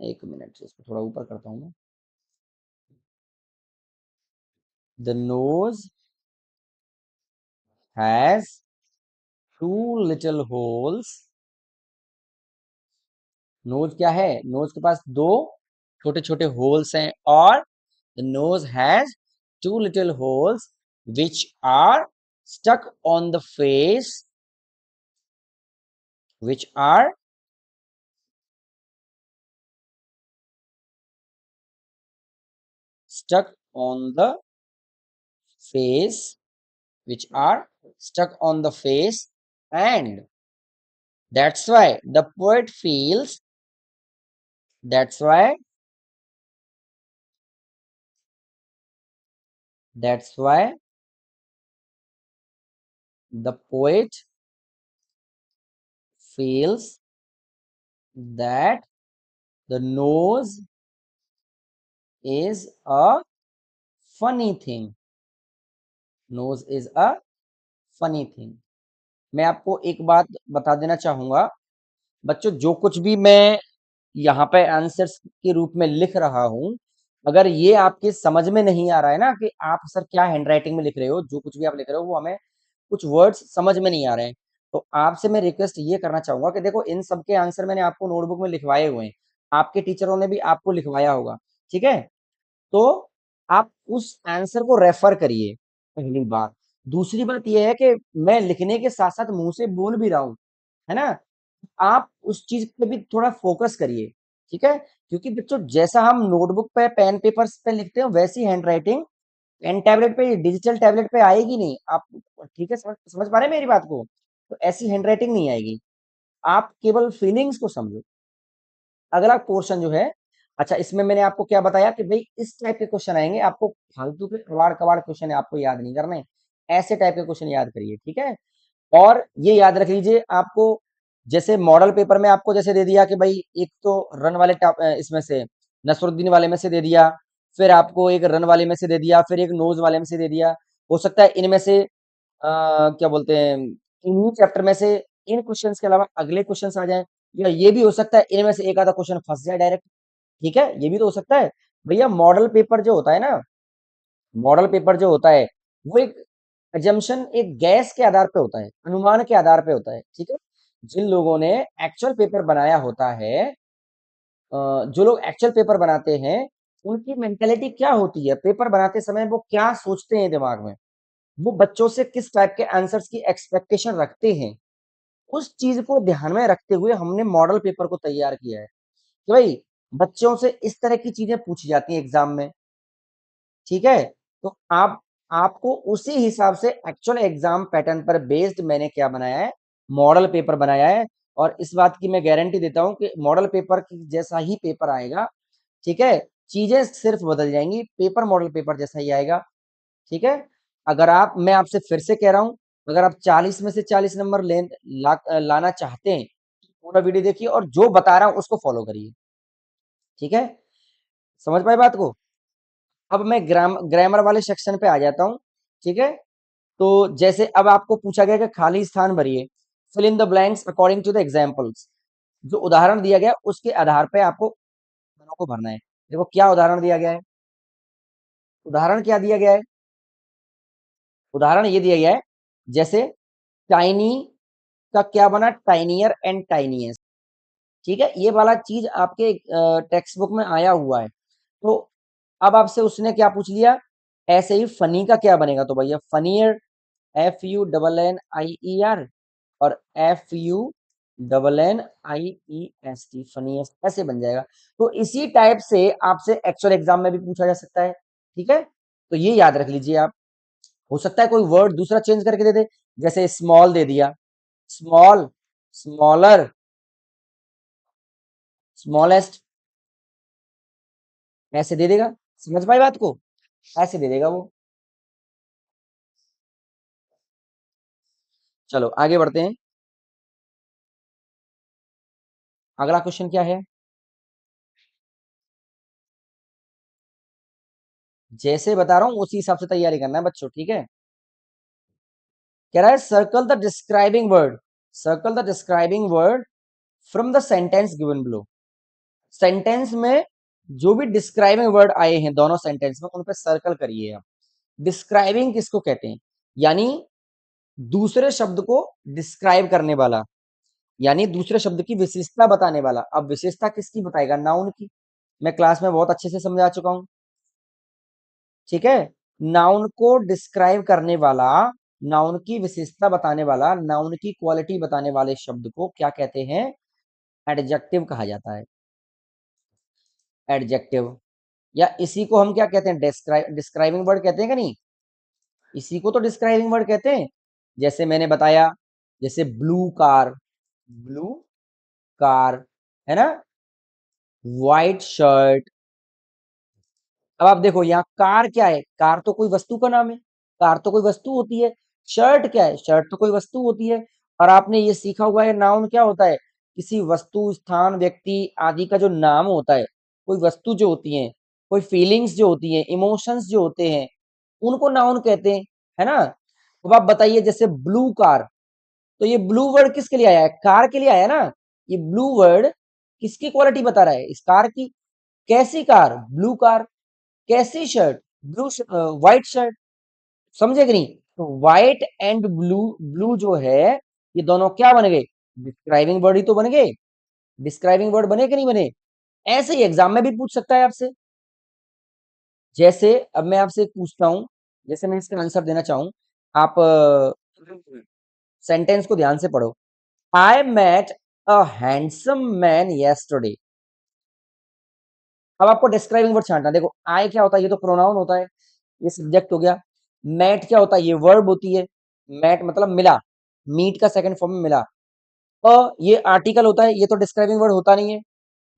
एक मिनट, इसको थोड़ा ऊपर करता हूं मैं। The nose has two little holes. Nose क्या है? नोज के पास दो छोटे छोटे होल्स हैं। और the nose has two little holes which are stuck on the face, which are stuck on the face, which are stuck on the face, and that's why the poet feels, that's why that's why the poet feels that the nose is a funny thing. Nose is a funny thing. मैं आपको एक बात बता देना चाहूंगा बच्चों, जो कुछ भी मैं यहाँ पे आंसर्स के रूप में लिख रहा हूं, अगर ये आपके समझ में नहीं आ रहा है ना कि आप सर क्या हैंडराइटिंग में लिख रहे हो, जो कुछ भी आप लिख रहे हो वो हमें कुछ वर्ड्स समझ में नहीं आ रहे हैं, तो आपसे मैं रिक्वेस्ट ये करना चाहूंगा कि देखो इन सब के आंसर मैंने आपको नोटबुक में लिखवाए हुए हैं, आपके टीचरों ने भी आपको लिखवाया होगा, ठीक है? तो आप उस आंसर को रेफर करिए, पहली बात। दूसरी बात यह है कि मैं लिखने के साथ साथ मुंह से बोल भी रहा हूं, है ना? आप उस चीज पे भी थोड़ा फोकस करिए, ठीक है? क्योंकि बच्चों जैसा हम नोटबुक पे पेन पेपर्स पे लिखते हैं वैसी हैंडराइटिंग पेन टैबलेट पे, डिजिटल टैबलेट पे आएगी नहीं। आप ठीक है, समझ पा रहे हैं मेरी बात को? तो ऐसी हैंडराइटिंग नहीं आएगी। आप केवल फीलिंग्स को समझो। अगला पोर्शन जो है, अच्छा इसमें मैंने आपको क्या बताया कि भाई इस टाइप के क्वेश्चन आएंगे, आपको फालतू के कबाड़ कबाड़ क्वेश्चन आपको याद नहीं करने, ऐसे टाइप के क्वेश्चन याद करिए, ठीक है? और ये याद रख लीजिए, आपको जैसे मॉडल पेपर में आपको जैसे दे दिया कि भाई एक तो रन वाले इसमें से नसरुद्दीन वाले में से दे दिया, फिर आपको एक रन वाले में से दे दिया, फिर एक नोज वाले में से दे दिया। हो सकता है इनमें से क्या बोलते हैं, इन्हीं चैप्टर में से इन क्वेश्चंस के अलावा अगले क्वेश्चंस आ जाएं, या ये भी हो सकता है इनमें से एक आधा क्वेश्चन फंस जाए डायरेक्ट, ठीक है? ये भी तो हो सकता है। भैया मॉडल पेपर जो होता है ना, मॉडल पेपर जो होता है वो एक अजम्पशन, एक गैस के आधार पे होता है, अनुमान के आधार पे होता है, ठीक है? जिन लोगों ने एक्चुअल पेपर बनाया होता है, जो लोग एक्चुअल पेपर बनाते हैं, उनकी मेंटेलिटी क्या होती है पेपर बनाते समय, वो क्या सोचते हैं दिमाग में, वो बच्चों से किस टाइप के आंसर्स की एक्सपेक्टेशन रखते हैं, उस चीज को ध्यान में रखते हुए हमने मॉडल पेपर को तैयार किया है कि भाई बच्चों से इस तरह की चीजें पूछी जाती हैं एग्जाम में, ठीक है? तो आप आपको उसी हिसाब से एक्चुअल एग्जाम पैटर्न पर बेस्ड मैंने क्या बनाया है, मॉडल पेपर बनाया है। और इस बात की मैं गारंटी देता हूं कि मॉडल पेपर की जैसा ही पेपर आएगा, ठीक है? चीजें सिर्फ बदल जाएंगी, पेपर मॉडल पेपर जैसा ही आएगा, ठीक है? अगर आप, मैं आपसे फिर से कह रहा हूं, अगर आप 40 में से 40 नंबर लाना चाहते हैं, पूरा वीडियो देखिए और जो बता रहा हूं उसको फॉलो करिए, ठीक है? समझ पाए बात को? अब मैं ग्रामर वाले सेक्शन पे आ जाता हूँ, ठीक है? तो जैसे अब आपको पूछा गया कि खाली स्थान भरिए, fill in the blanks according to the examples. जो उदाहरण दिया गया उसके आधार पे आपको दोनों को भरना है। देखो क्या उदाहरण दिया गया है, उदाहरण क्या दिया गया है? उदाहरण ये दिया गया है, जैसे टाइनी का क्या बना, टाइनियर एंड टाइनीएस्ट, ठीक है? ये वाला चीज आपके टेक्स्ट बुक में आया हुआ है। तो अब आपसे उसने क्या पूछ लिया, ऐसे ही फनी का क्या बनेगा, तो भैया फनियर, FUNNIER और FUNNIEST, फनीएस्ट ऐसे बन जाएगा। तो इसी टाइप से आपसे एक्चुअल एग्जाम में भी पूछा जा सकता है, ठीक है? तो ये याद रख लीजिए आप। हो सकता है कोई वर्ड दूसरा चेंज करके दे दे, जैसे स्मॉल दे दिया, स्मॉल, स्मॉलर, स्मॉलेस्ट, ऐसे दे देगा। समझ पाई बात को? ऐसे दे देगा वो। चलो आगे बढ़ते हैं। अगला क्वेश्चन क्या है? जैसे बता रहा हूं उसी हिसाब से तैयारी करना है बच्चों, ठीक है? कह रहा है circle the describing word, circle the describing word from the sentence given below. Sentence में जो भी डिस्क्राइबिंग वर्ड आए हैं दोनों सेंटेंस में, उन पे सर्कल करिए आप। डिस्क्राइबिंग किसको कहते हैं? यानी दूसरे शब्द को डिस्क्राइब करने वाला, यानी दूसरे शब्द की विशेषता बताने वाला। अब विशेषता किसकी बताएगा? नाउन की। मैं क्लास में बहुत अच्छे से समझा चुका हूं, ठीक है। नाउन को डिस्क्राइब करने वाला, नाउन की विशेषता बताने वाला, नाउन की क्वालिटी बताने वाले शब्द को क्या कहते हैं? एडजेक्टिव कहा जाता है। एडजेक्टिव, या इसी को हम क्या कहते हैं? डिस्क्राइबिंग वर्ड कहते हैं कि नहीं? इसी को तो डिस्क्राइबिंग वर्ड कहते हैं। जैसे मैंने बताया, जैसे ब्लू कार, ब्लू कार, है ना। White shirt. अब आप देखो यहाँ कार क्या है? कार तो कोई वस्तु का नाम है, कार तो कोई वस्तु होती है। शर्ट क्या है? शर्ट तो कोई वस्तु होती है। और आपने ये सीखा हुआ है, नाउन क्या होता है? किसी वस्तु, स्थान, व्यक्ति आदि का जो नाम होता है। कोई वस्तु जो होती है, कोई फीलिंग्स जो होती है, इमोशंस जो होते हैं, उनको नाउन कहते हैं, है ना। अब आप बताइए, जैसे ब्लू कार, तो ये ब्लू वर्ड किसके लिए आया है? कार के लिए आया ना। ये ब्लू वर्ड किसकी क्वालिटी बता रहा है? इस कार की। कैसी कार? Blue car. कैसी शर्ट? Blue, white shirt. समझे कि नहीं? तो व्हाइट एंड ब्लू, ब्लू जो है, ये दोनों क्या बन गए? डिस्क्राइबिंग वर्ड ही तो बन गए। डिस्क्राइबिंग वर्ड बने कि नहीं बने? ऐसे ही एग्जाम में भी पूछ सकता है आपसे। जैसे अब मैं आपसे एक पूछता हूं, जैसे मैं इसका आंसर देना चाहूं, आप सेंटेंस को ध्यान से पढ़ो। I met a handsome man yesterday। अब आपको डिस्क्राइबिंग वर्ड छांटना। देखो, आई क्या होता है? ये तो प्रोनाउन होता है, ये सब्जेक्ट हो गया। मैट क्या होता है? ये वर्ब होती है। मैट मतलब मिला, मीट का सेकंड फॉर्म में मिला। ये आर्टिकल होता है, ये तो डिस्क्राइबिंग वर्ड होता नहीं है।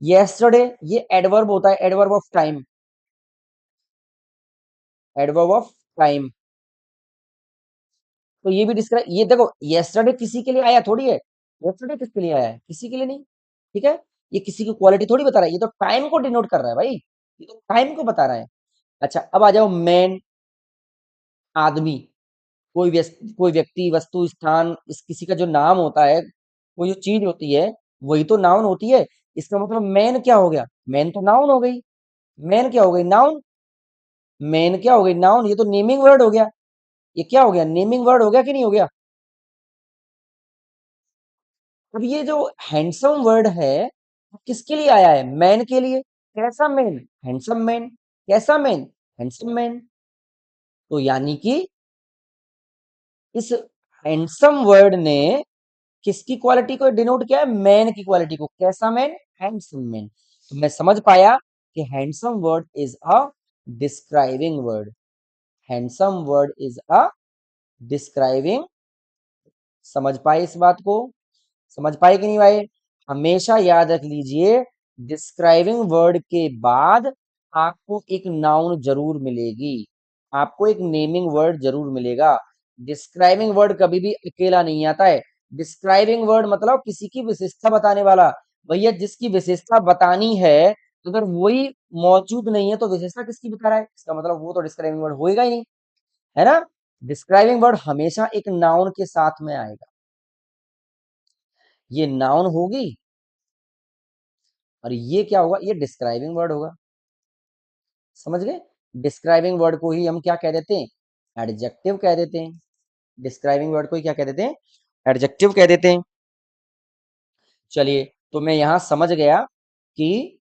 yesterday ये एडवर्ब होता है, adverb of time, adverb of time. तो ये भी डिस्क्राइब, ये देखो yesterday किसी के लिए आया थोड़ी है। yesterday किसके लिए आया है? किसी के लिए नहीं, ठीक है। ये किसी की क्वालिटी थोड़ी बता रहा है, ये तो टाइम को डिनोट कर रहा है भाई, ये तो टाइम को बता रहा है। अच्छा, अब आ जाओ मैन, आदमी। कोई व्यक्ति, वस्तु, स्थान, इस किसी का जो नाम होता है, वो जो चीज होती है, वही तो नाउन होती है। इसका मतलब मैन क्या हो गया? मैन तो नाउन हो गई। मैन क्या हो गई? नाउन। मैन क्या हो गई? नाउन। ये तो नेमिंग वर्ड हो गया। ये क्या हो गया? नेमिंग वर्ड हो गया कि नहीं हो गया? अब ये जो हैंडसम वर्ड है, किसके लिए आया है? मैन के लिए। कैसा मैन? Handsome man. कैसा मैन? Handsome man. तो यानी कि इस हैंडसम वर्ड ने किसकी क्वालिटी को डिनोट किया है? मैन की क्वालिटी को। कैसा मैन? Handsome man. तो मैं समझ पाया कि handsome word is a describing word. Handsome word is a describing. समझ पाए इस बात को? समझ पाए कि नहीं भाई? हमेशा याद रख लीजिए, डिस्क्राइबिंग वर्ड के बाद आपको एक नाउन जरूर मिलेगी, आपको एक नेमिंग वर्ड जरूर मिलेगा। डिस्क्राइबिंग वर्ड कभी भी अकेला नहीं आता है। डिस्क्राइबिंग वर्ड मतलब किसी की विशेषता बताने वाला। भैया, जिसकी विशेषता बतानी है, तो अगर वही मौजूद नहीं है तो विशेषता किसकी बता रहा है? इसका मतलब वो तो डिस्क्राइबिंग वर्ड होएगा ही नहीं, है ना। डिस्क्राइबिंग वर्ड हमेशा एक नाउन के साथ में आएगा। ये नाउन होगी और ये क्या होगा? ये डिस्क्राइबिंग वर्ड होगा। समझ गए? डिस्क्राइबिंग वर्ड को ही हम क्या कह देते हैं? एडजेक्टिव कह देते हैं। डिस्क्राइबिंग वर्ड को ही क्या कह देते हैं? एडजेक्टिव कह देते हैं। चलिए, तो मैं यहां समझ गया कि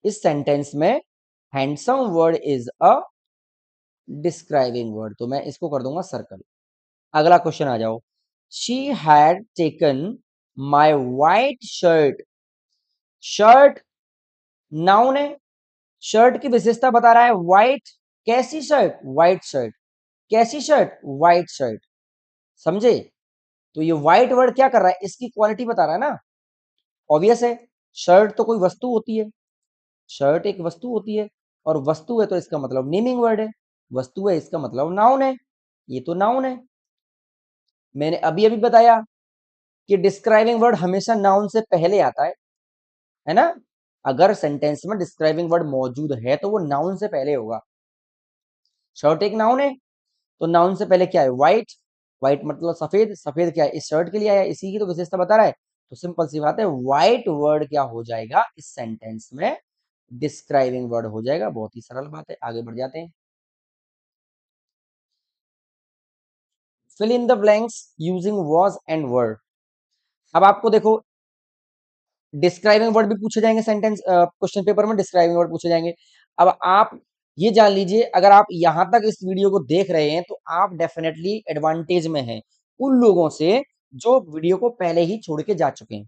इस सेंटेंस में handsome word is a describing word, तो मैं इसको कर दूंगा सर्कल। अगला क्वेश्चन आ जाओ। She had taken my white shirt. Shirt noun है, शर्ट की विशेषता बता रहा है व्हाइट। कैसी शर्ट? White shirt. कैसी शर्ट? White shirt. समझे? तो ये व्हाइट वर्ड क्या कर रहा है? इसकी क्वालिटी बता रहा है ना। ऑब्वियस है, शर्ट तो कोई वस्तु होती है, शर्ट एक वस्तु होती है, और वस्तु है तो इसका मतलब नेमिंग वर्ड है। वस्तु है इसका मतलब नाउन है। ये तो नाउन है। मैंने अभी अभी बताया कि डिस्क्राइबिंग वर्ड हमेशा नाउन से पहले आता है ना। अगर सेंटेंस में डिस्क्राइबिंग वर्ड मौजूद है तो वो नाउन से पहले होगा। शर्ट एक नाउन है, तो नाउन से पहले क्या है? व्हाइट। व्हाइट मतलब सफेद। सफेद क्या है? इस शर्ट के लिए आया, इसी की तो विशेषता बता रहा है। तो सिंपल सी बात है, व्हाइट वर्ड क्या हो जाएगा इस सेंटेंस में, डिस्क्राइबिंग वर्ड हो जाएगा। बहुत ही सरल बात है, आगे बढ़ जाते हैं। Fill in the blanks using was and were. अब आपको देखो, डिस्क्राइबिंग वर्ड भी पूछे जाएंगे सेंटेंस क्वेश्चन पेपर में, डिस्क्राइबिंग वर्ड पूछे जाएंगे। अब आप ये जान लीजिए, अगर आप यहां तक इस वीडियो को देख रहे हैं तो आप डेफिनेटली एडवांटेज में हैं उन लोगों से जो वीडियो को पहले ही छोड़ के जा चुके हैं।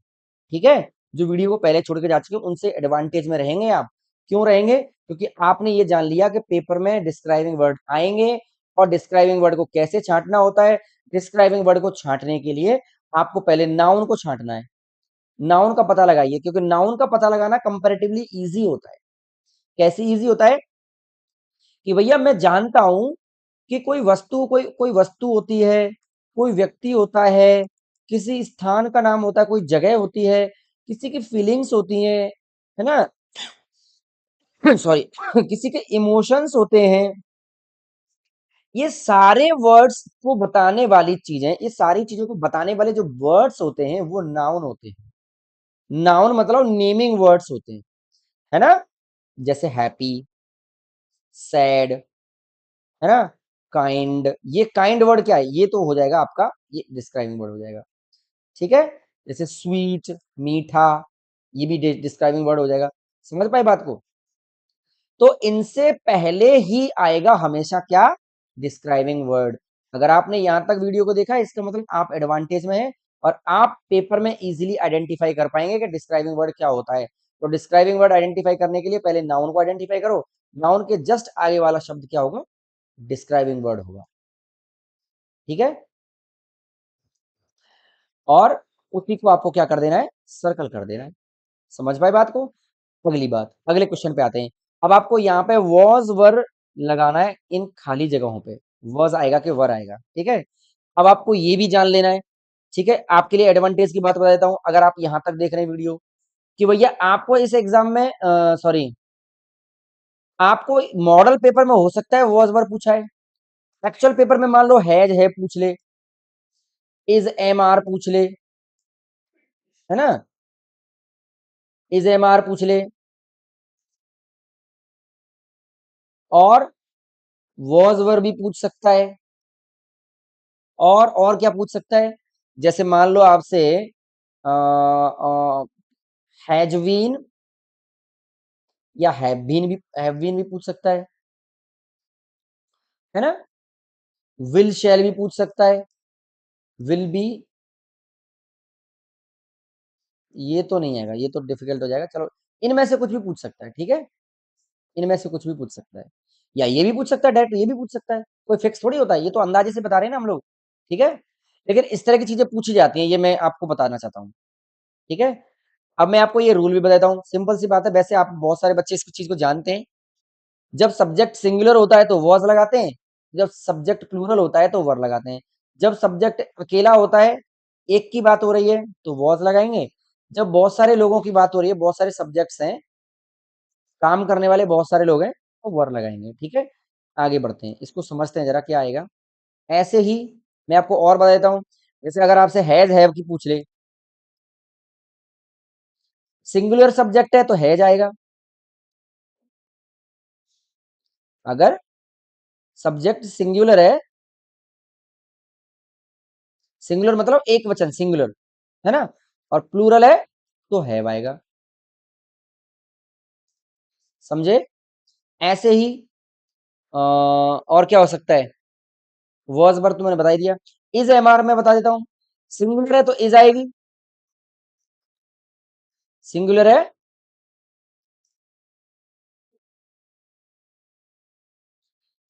ठीक है, जो वीडियो को पहले छोड़ के जा चुके हैं उनसे एडवांटेज में रहेंगे आप। क्यों रहेंगे? क्योंकि आपने ये जान लिया कि पेपर में डिस्क्राइबिंग वर्ड आएंगे और डिस्क्राइबिंग वर्ड को कैसे छांटना होता है। डिस्क्राइबिंग वर्ड को छांटने के लिए आपको पहले नाउन को छांटना है। नाउन का पता लगाइए, क्योंकि नाउन का पता लगाना कंपैरेटिवली इजी होता है। कैसे इजी होता है? कि भैया मैं जानता हूं कि कोई वस्तु होती है, कोई व्यक्ति होता है, किसी स्थान का नाम होता है, कोई जगह होती है, किसी की फीलिंग्स होती हैं, है ना? सॉरी किसी के इमोशंस होते हैं। ये सारे वर्ड्स को बताने वाली चीजें, ये सारी चीजों को बताने वाले जो वर्ड्स होते हैं वो नाउन होते हैं। नाउन मतलब नेमिंग वर्ड्स होते हैं, है ना? जैसे हैप्पी, सैड, है ना, काइंड। ये काइंड वर्ड क्या है? ये तो हो जाएगा आपका, ये डिस्क्राइबिंग वर्ड हो जाएगा। ठीक है, जैसे स्वीट, मीठा, ये भी डिस्क्राइबिंग वर्ड हो जाएगा। समझ पाए बात को? तो इनसे पहले ही आएगा हमेशा क्या? Describing word. अगर आपने यहां तक वीडियो को देखा, इसका मतलब आप एडवांटेज में हैं और आप पेपर में इजीली आइडेंटिफाई कर पाएंगे कि डिस्क्राइबिंग वर्ड क्या होता है। तो डिस्क्राइबिंग वर्ड आइडेंटिफाई करने के लिए पहले नाउन को आइडेंटिफाई करो। नाउन के जस्ट आगे वाला शब्द क्या होगा? डिस्क्राइबिंग वर्ड होगा। ठीक है, और उसी को आपको क्या कर देना है? सर्कल कर देना है। समझ पाए बात को? अगली बात, अगले क्वेश्चन पे आते हैं। अब आपको यहाँ पे वॉज वर लगाना है इन खाली जगहों पे। वॉज आएगा कि वर आएगा, ठीक है? अब आपको ये भी जान लेना है, ठीक है? आपके लिए एडवांटेज की बात बता देता हूं, अगर आप यहां तक देख रहे हैं वीडियो, कि भैया आपको इस एग्जाम में सॉरी, आपको मॉडल पेपर में हो सकता है वॉज वर पूछा है। एक्चुअल पेपर में मान लो हैज है पूछ ले, इज एम आर पूछ ले, है ना, इज एम आर पूछ ले, और वॉज वर भी पूछ सकता है। और क्या पूछ सकता है? जैसे मान लो आपसे हैज बीन या हैव बीन भी पूछ सकता है ना? विल शैल भी पूछ सकता है, विल बी। ये तो नहीं आएगा, ये तो डिफिकल्ट हो जाएगा। चलो, इनमें से कुछ भी पूछ सकता है, ठीक है? इनमें से कुछ भी पूछ सकता है, या ये भी पूछ सकता है, डायरेक्ट ये भी पूछ सकता है। कोई फिक्स थोड़ी होता है, ये तो अंदाजे से बता रहे हैं ना हम लोग। ठीक है, लेकिन इस तरह की चीजें पूछी जाती हैं, ये मैं आपको बताना चाहता हूँ। ठीक है, अब मैं आपको ये रूल भी बताता हूँ। सिंपल सी बात है, वैसे आप बहुत सारे बच्चे इस चीज को जानते हैं। जब सब्जेक्ट सिंगुलर होता है तो वॉज लगाते हैं, जब सब्जेक्ट प्लूरल होता है तो वर लगाते हैं। जब सब्जेक्ट अकेला होता है, एक की बात हो रही है, तो वॉज लगाएंगे। जब बहुत सारे लोगों की बात हो रही है, बहुत सारे सब्जेक्ट्स हैं, काम करने वाले बहुत सारे लोग हैं, तो वर लगाएंगे। ठीक है, आगे बढ़ते हैं, इसको समझते हैं जरा क्या आएगा। ऐसे ही मैं आपको और बता देता हूँ। जैसे अगर आपसे हैज हैव की पूछ ले, सिंगुलर सब्जेक्ट है तो हैज आएगा। अगर सब्जेक्ट सिंगुलर है, सिंगुलर मतलब एक वचन सिंगुलर, है ना, और प्लूरल है तो हैव आएगा। समझे? ऐसे ही और क्या हो सकता है? वर्स वर तो मैंने बता ही दिया। इज एम आर में बता देता हूं, सिंगुलर है तो इज आएगी, सिंगुलर है,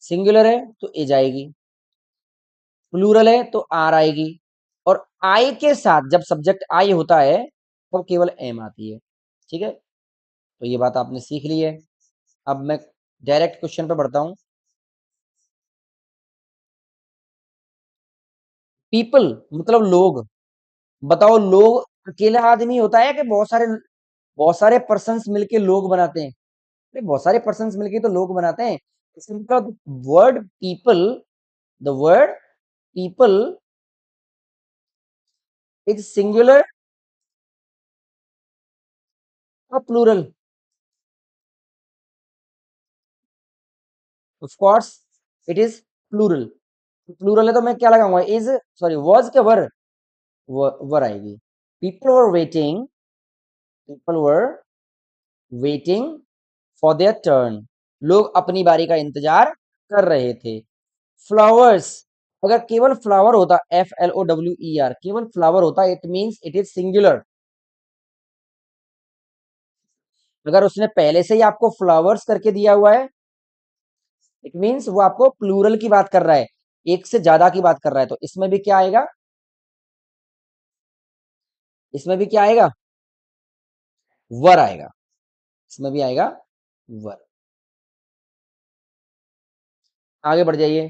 सिंगुलर है तो इज आएगी, प्लूरल है तो आर आएगी, और आई के साथ जब सब्जेक्ट आई होता है तो केवल एम आती है। ठीक है, तो ये बात आपने सीख ली है। अब मैं डायरेक्ट क्वेश्चन पे बढ़ता हूं। पीपल मतलब लोग। बताओ, लोग अकेला आदमी होता है कि बहुत सारे पर्सन्स मिलके लोग बनाते हैं? अरे बहुत सारे पर्सन्स मिलके तो लोग बनाते हैं। इसका मतलब word people, the word people is singular plural? Of course it is plural. Plural है तो मैं क्या लगाऊंगा, इज, सॉरी वॉज के वर, वर आएगी। People were waiting, people were waiting for their turn, लोग अपनी बारी का इंतजार कर रहे थे। फ्लावर्स, अगर केवल फ्लावर होता, FLOWER, केवल फ्लावर होता, it means it is singular. अगर उसने पहले से ही आपको फ्लावर्स करके दिया हुआ है, इट मींस वो आपको प्लूरल की बात कर रहा है, एक से ज्यादा की बात कर रहा है। तो इसमें भी क्या आएगा, इसमें भी क्या आएगा, वर आएगा, इसमें भी आएगा वर। आगे बढ़ जाइए।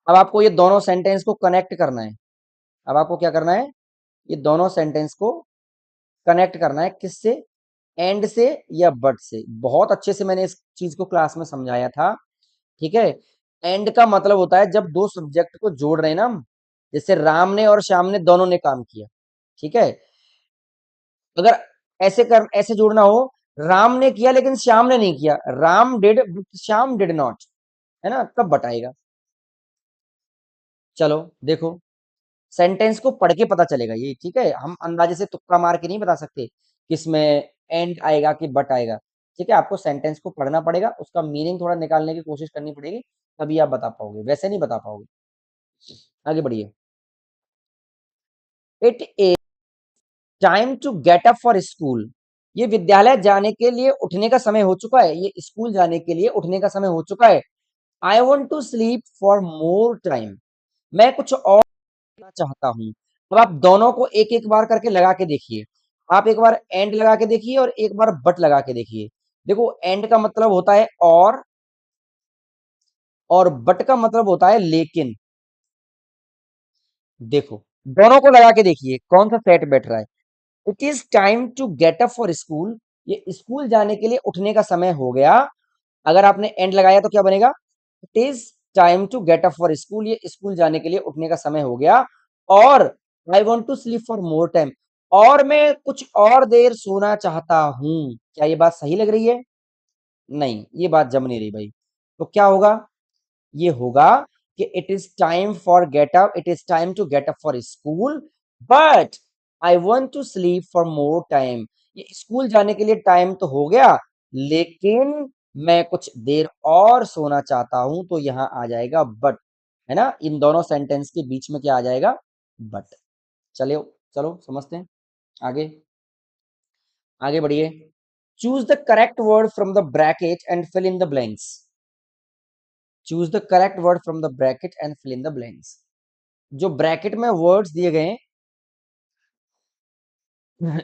अब आपको ये दोनों सेंटेंस को कनेक्ट करना है। अब आपको क्या करना है, ये दोनों सेंटेंस को कनेक्ट करना है, किससे, एंड से या बट से। बहुत अच्छे से मैंने इस चीज को क्लास में समझाया था, ठीक है। एंड का मतलब होता है जब दो सब्जेक्ट को जोड़ रहे हैं ना हम, जैसे राम ने और श्याम ने दोनों ने काम किया, ठीक है। अगर ऐसे जोड़ना हो, राम ने किया लेकिन श्याम ने नहीं किया, Ram did but Shyam did not, है ना, तब बताएगा। चलो देखो, सेंटेंस को पढ़ के पता चलेगा ये, ठीक है। हम अंदाजे से तुक्का मार के नहीं बता सकते किसमें एंड आएगा कि बट आएगा, ठीक है। आपको सेंटेंस को पढ़ना पड़ेगा, उसका मीनिंग थोड़ा निकालने की कोशिश करनी पड़ेगी, तभी आप बता पाओगे, वैसे नहीं बता पाओगे। आगे बढ़िए। It is time to get up for school, ये विद्यालय जाने के लिए उठने का समय हो चुका है, ये स्कूल जाने के लिए उठने का समय हो चुका है। I want to sleep for more time, मैं कुछ और करना चाहता हूँ। अब आप दोनों को एक एक बार करके लगा के देखिए। आप एक बार एंड लगा के देखिए और एक बार बट लगा के देखिए। देखो एंड का मतलब होता है और बट का मतलब होता है लेकिन। देखो दोनों को लगा के देखिए कौन सा सेट बैठ रहा है। It is time to get up for school, ये स्कूल जाने के लिए उठने का समय हो गया। अगर आपने एंड लगाया तो क्या बनेगा, it is time to get up for school, ये स्कूल जाने के लिए उठने का समय हो गया। और I want to sleep for more time, और मैं कुछ और देर सोना चाहता हूं। क्या ये बात सही लग रही है, नहीं ये बात जम नहीं रही भाई। तो क्या होगा, ये होगा कि it is time for get up, it is time to get up for school, but I want to sleep for more time, ये स्कूल जाने के लिए टाइम तो हो गया, लेकिन मैं कुछ देर और सोना चाहता हूं। तो यहां आ जाएगा बट, है ना, इन दोनों सेंटेंस के बीच में क्या आ जाएगा, बट। चलो चलो समझते हैं आगे। आगे बढ़िए। Choose the correct word from the bracket and fill in the blanks, choose the correct word from the bracket and fill in the blanks. जो ब्रैकेट में वर्ड्स दिए गए हैं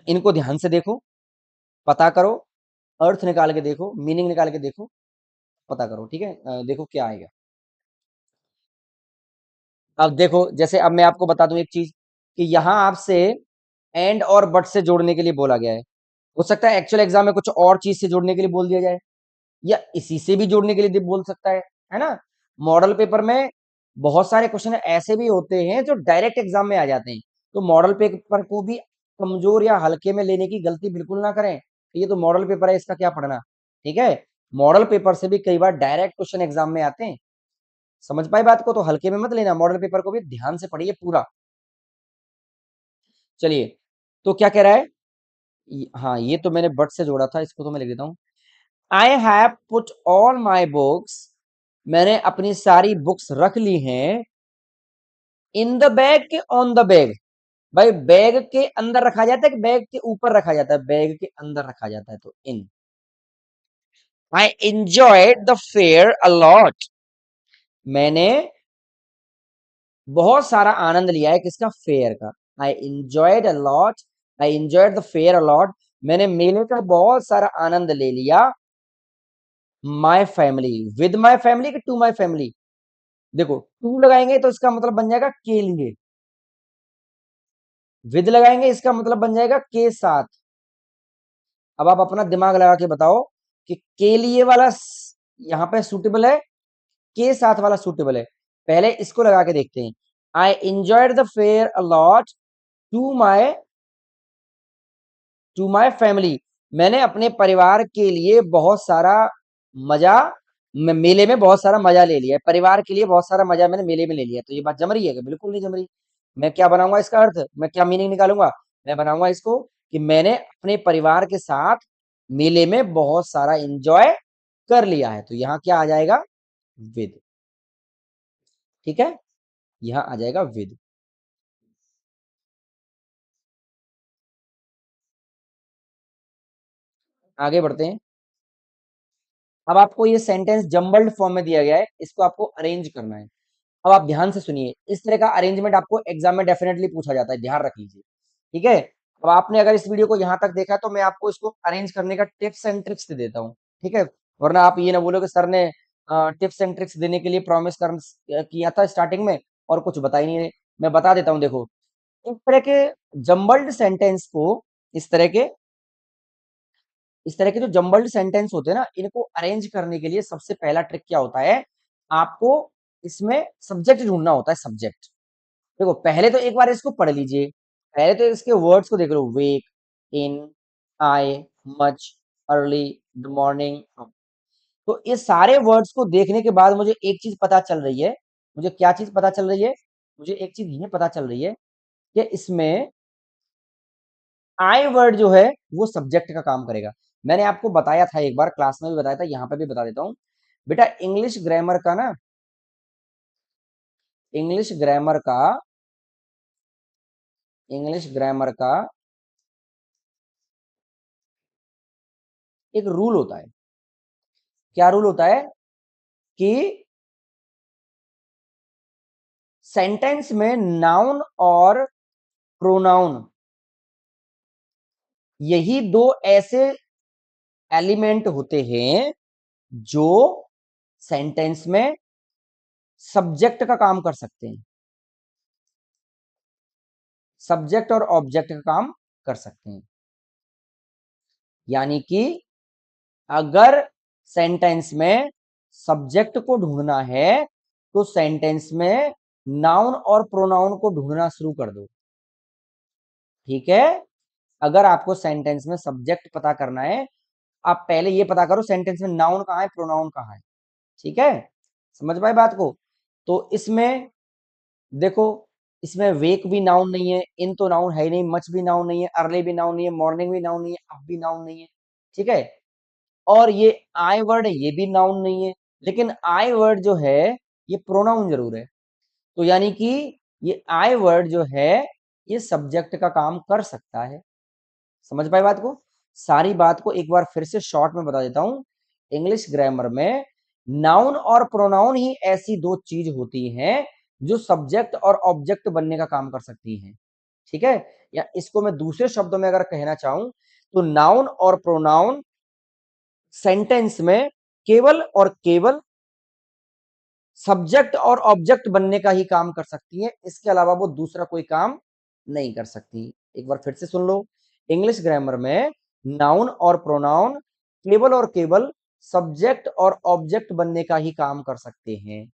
इनको ध्यान से देखो, पता करो, अर्थ निकाल के देखो, मीनिंग निकाल के देखो, पता करो, ठीक है। देखो क्या आएगा। अब देखो, जैसे अब मैं आपको बता दूं एक चीज, कि यहां आपसे एंड और बट से जोड़ने के लिए बोला गया है। हो सकता है एक्चुअल एग्जाम में कुछ और चीज से जोड़ने के लिए बोल दिया जाए, या इसी से भी जोड़ने के लिए बोल सकता है ना। मॉडल पेपर में बहुत सारे क्वेश्चन ऐसे भी होते हैं जो डायरेक्ट एग्जाम में आ जाते हैं। तो मॉडल पेपर को भी कमजोर या हल्के में लेने की गलती बिल्कुल ना करें, ये तो मॉडल पेपर है, इसका क्या पढ़ना, ठीक है। मॉडल पेपर से भी कई बार डायरेक्ट क्वेश्चन एग्जाम में आते हैं, समझ पाए बात को, तो हल्के में मत लेना, मॉडल पेपर को भी ध्यान से पढ़िए पूरा। चलिए, तो क्या कह रहा है, हाँ ये तो मैंने बट से जोड़ा था, इसको तो मैं लिख देता हूँ। I have put all my books, मैंने अपनी सारी बुक्स रख ली हैं, इन द बैग के ऑन द बैग। भाई बैग के अंदर रखा जाता है कि बैग के ऊपर रखा जाता है, बैग के अंदर रखा जाता है, तो in. I enjoyed the fair a lot, मैंने बहुत सारा आनंद लिया है, किसका, फेयर का। I enjoyed a lot, I enjoyed the fair a lot, मैंने मेले का बहुत सारा आनंद ले लिया। My family, with my family कि टू माई फैमिली। देखो टू लगाएंगे तो इसका मतलब बन जाएगा के लिए, विद लगाएंगे इसका मतलब बन जाएगा के साथ। अब आप अपना दिमाग लगा के बताओ कि के लिए वाला यहाँ पे सूटेबल है, के साथ वाला सूटेबल है। पहले इसको लगा के देखते हैं। I enjoyed the fair a lot to my family, मैंने अपने परिवार के लिए बहुत सारा मजा मेले में बहुत सारा मजा ले लिया है। परिवार के लिए बहुत सारा मजा मैंने मेले में ले लिया। तो ये बात जम रही है कि बिल्कुल नहीं जम रही। मैं क्या बनाऊंगा इसका अर्थ, मैं क्या मीनिंग निकालूंगा? मैं बनाऊंगा इसको कि मैंने अपने परिवार के साथ मेले में बहुत सारा एंजॉय कर लिया है। तो यहाँ क्या आ जाएगा? विद। ठीक है, यहाँ आ जाएगा विद। आगे बढ़ते हैं। अब आपको ये सेंटेंस जम्बल्ड फॉर्म में दिया गया है, इसको आपको अरेंज करना है। अब आप ध्यान से सुनिए, इस तरह का अरेंजमेंट आपको एग्जाम में डेफिनेटली पूछा जाता है, ध्यान रख लीजिए। ठीक है, अब आपने अगर इस वीडियो को यहाँ तक देखा तो मैं आपको इसको अरेंज करने का टिप्स एंड ट्रिक्स दे देता हूँ। ठीक है, वरना आप ये ना बोलो कि सर ने टिप्स एंड ट्रिक्स देने के लिए प्रॉमिस कर किया था स्टार्टिंग में और कुछ बता ही नहीं रहे। मैं बता देता हूँ, देखो इस तरह के जम्बल्ड सेंटेंस को, इस तरह के इस तरह के जो जम्बल्ड सेंटेंस होते हैं ना, इनको अरेंज करने के लिए सबसे पहला ट्रिक क्या होता है? आपको इसमें सब्जेक्ट ढूंढना होता है, सब्जेक्ट। देखो पहले तो एक बार इसको पढ़ लीजिए, पहले तो इसके वर्ड्स को देख लो, वेक, इन, आई, मच, अर्ली, द मॉर्निंग। तो ये सारे वर्ड्स को देखने के बाद मुझे एक चीज पता चल रही है। मुझे क्या चीज पता चल रही है? मुझे एक चीज ये पता चल रही है कि इसमें आई वर्ड जो है वो सब्जेक्ट का काम करेगा। मैंने आपको बताया था, एक बार क्लास में भी बताया था, यहाँ पे भी बता देता हूँ। बेटा इंग्लिश ग्रामर का इंग्लिश ग्रामर का एक रूल होता है। क्या रूल होता है? कि सेंटेंस में नाउन और प्रोनाउन, यही दो ऐसे एलिमेंट होते हैं जो सेंटेंस में सब्जेक्ट का काम कर सकते हैं, सब्जेक्ट और ऑब्जेक्ट का काम कर सकते हैं। यानी कि अगर सेंटेंस में सब्जेक्ट को ढूंढना है तो सेंटेंस में नाउन और प्रोनाउन को ढूंढना शुरू कर दो। ठीक है, अगर आपको सेंटेंस में सब्जेक्ट पता करना है, आप पहले ये पता करो सेंटेंस में नाउन कहाँ है, प्रोनाउन कहाँ है। ठीक है, समझ पाए बात को? तो इसमें देखो, इसमें वेक भी नाउन नहीं है, इन तो नाउन है ही नहीं, मच भी नाउन नहीं है, अर्ली भी नाउन नहीं है, मॉर्निंग भी नाउन नहीं है, अब भी नाउन नहीं है। ठीक है, और ये आई वर्ड है, ये भी नाउन नहीं है। लेकिन आई वर्ड जो है ये प्रोनाउन जरूर है। तो यानी कि ये आई वर्ड जो है ये सब्जेक्ट का काम कर सकता है। समझ पाए बात को? सारी बात को एक बार फिर से शॉर्ट में बता देता हूं। इंग्लिश ग्रामर में नाउन और प्रोनाउन ही ऐसी दो चीज होती हैं जो सब्जेक्ट और ऑब्जेक्ट बनने का काम कर सकती हैं। ठीक है, या इसको मैं दूसरे शब्दों में अगर कहना चाहूं तो नाउन और प्रोनाउन सेंटेंस में केवल और केवल सब्जेक्ट और ऑब्जेक्ट बनने का ही काम कर सकती है, इसके अलावा वो दूसरा कोई काम नहीं कर सकती। एक बार फिर से सुन लो, इंग्लिश ग्रामर में नाउन और प्रोनाउन केवल और केवल सब्जेक्ट और ऑब्जेक्ट बनने का ही काम कर सकते हैं।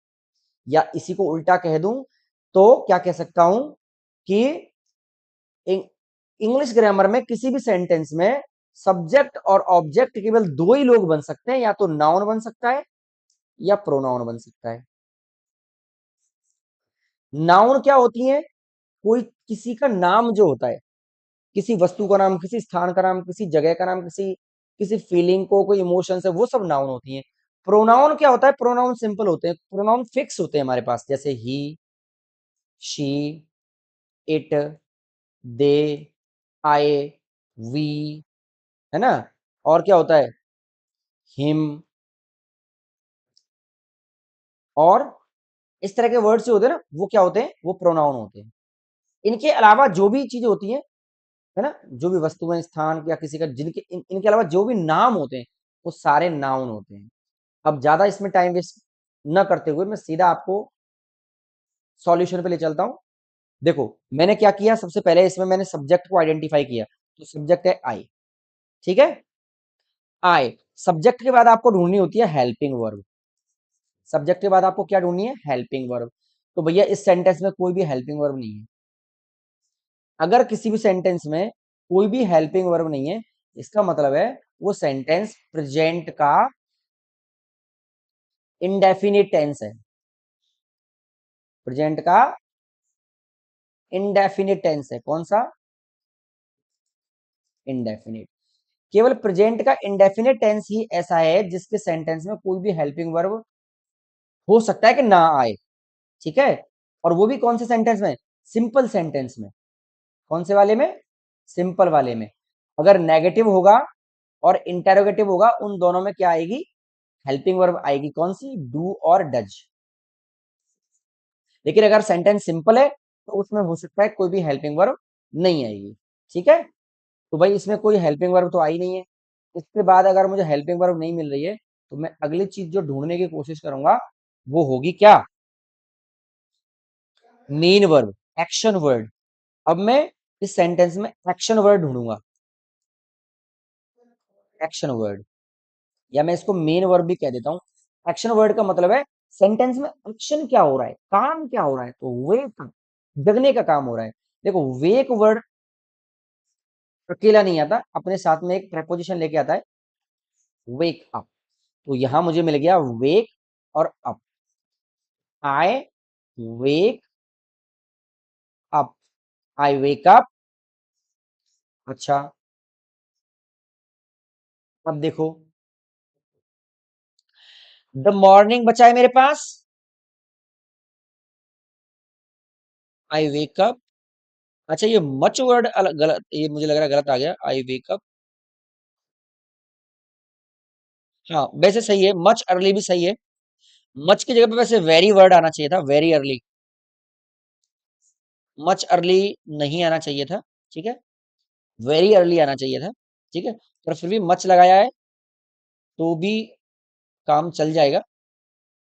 या इसी को उल्टा कह दूं तो क्या कह सकता हूं कि इंग्लिश ग्रामर में किसी भी सेंटेंस में सब्जेक्ट और ऑब्जेक्ट केवल दो ही लोग बन सकते हैं, या तो नाउन बन सकता है या प्रोनाउन बन सकता है। नाउन क्या होती है? कोई किसी का नाम जो होता है, किसी वस्तु का नाम, किसी स्थान का नाम, किसी जगह का नाम, किसी किसी फीलिंग को, कोई इमोशन है, वो सब नाउन होती है। प्रोनाउन क्या होता है? प्रोनाउन सिंपल होते हैं, प्रोनाउन फिक्स होते हैं हमारे पास, जैसे ही, she, it, they, I, we, है ना? और क्या होता है? हिम। और इस तरह के वर्ड्स जो होते हैं ना, वो क्या होते हैं? वो प्रोनाउन होते हैं। इनके अलावा जो भी चीजें होती हैं, है ना, जो भी वस्तुएं, स्थान या किसी का, इनके अलावा जो भी नाम होते हैं वो सारे नाउन होते हैं। अब ज्यादा इसमें टाइम वेस्ट न करते हुए मैं सीधा आपको सॉल्यूशन पे ले चलता हूं। देखो मैंने क्या किया, सबसे पहले इसमें मैंने सब्जेक्ट को आइडेंटिफाई किया। तो सब्जेक्ट है आई। ठीक है, आई। सब्जेक्ट के बाद आपको ढूंढनी होती है हेल्पिंग वर्ब। सब्जेक्ट के बाद आपको क्या ढूंढनी है? Helping verb. तो भैया इस सेंटेंस में कोई भी हेल्पिंग वर्ब नहीं है। अगर किसी भी सेंटेंस में कोई भी हेल्पिंग वर्ब नहीं है, इसका मतलब है वो सेंटेंस प्रेजेंट का इंडेफिनिट टेंस है, प्रेजेंट का इंडेफिनिट टेंस है। कौन सा? इंडेफिनिट। केवल प्रेजेंट का इंडेफिनिट टेंस ही ऐसा है जिसके सेंटेंस में कोई भी हेल्पिंग वर्ब हो सकता है कि ना आए। ठीक है, और वो भी कौन से सेंटेंस में? सिंपल सेंटेंस में। कौन से वाले में? सिंपल वाले में। अगर नेगेटिव होगा और इंटेरोगेटिव होगा, उन दोनों में क्या आएगी? हेल्पिंग वर्ब आएगी। कौन सी? डू और डज। लेकिन अगर सेंटेंस सिंपल है तो उसमें हो सकता है कोई भी हेल्पिंग वर्ब नहीं आएगी। ठीक है, तो भाई इसमें कोई हेल्पिंग वर्ब तो आई नहीं है। इसके बाद अगर मुझे हेल्पिंग वर्ब नहीं मिल रही है तो मैं अगली चीज जो ढूंढने की कोशिश करूंगा वो होगी क्या? Main verb, action word. अब मैं इस सेंटेंस में एक्शन वर्ड ढूंढूंगा, एक्शन वर्ड, या मैं इसको मेन वर्ब भी कह देता हूँ। एक्शन वर्ड का मतलब है सेंटेंस में एक्शन क्या हो रहा है, काम क्या हो रहा है। तो वेक, जगने का काम हो रहा है। देखो वेक वर्ड अकेला नहीं आता, अपने साथ में एक प्रेपोजिशन लेके आता है, वेक अप। तो यहां मुझे मिल गया वेक और अप। आई वेक अप, आई वेक अप। अच्छा, अब देखो द मॉर्निंग बचा है मेरे पास, आई वेक अप। अच्छा ये मच वर्ड गलत, ये मुझे लग रहा है गलत आ गया, आई वेक अप। हाँ वैसे सही है, मच अर्ली भी सही है। मच की जगह पे वैसे वेरी वर्ड आना चाहिए था, वेरी अर्ली। मच अर्ली नहीं आना चाहिए था। ठीक है, वेरी अर्ली आना चाहिए था। ठीक है, पर फिर भी मच लगाया है तो भी काम चल जाएगा।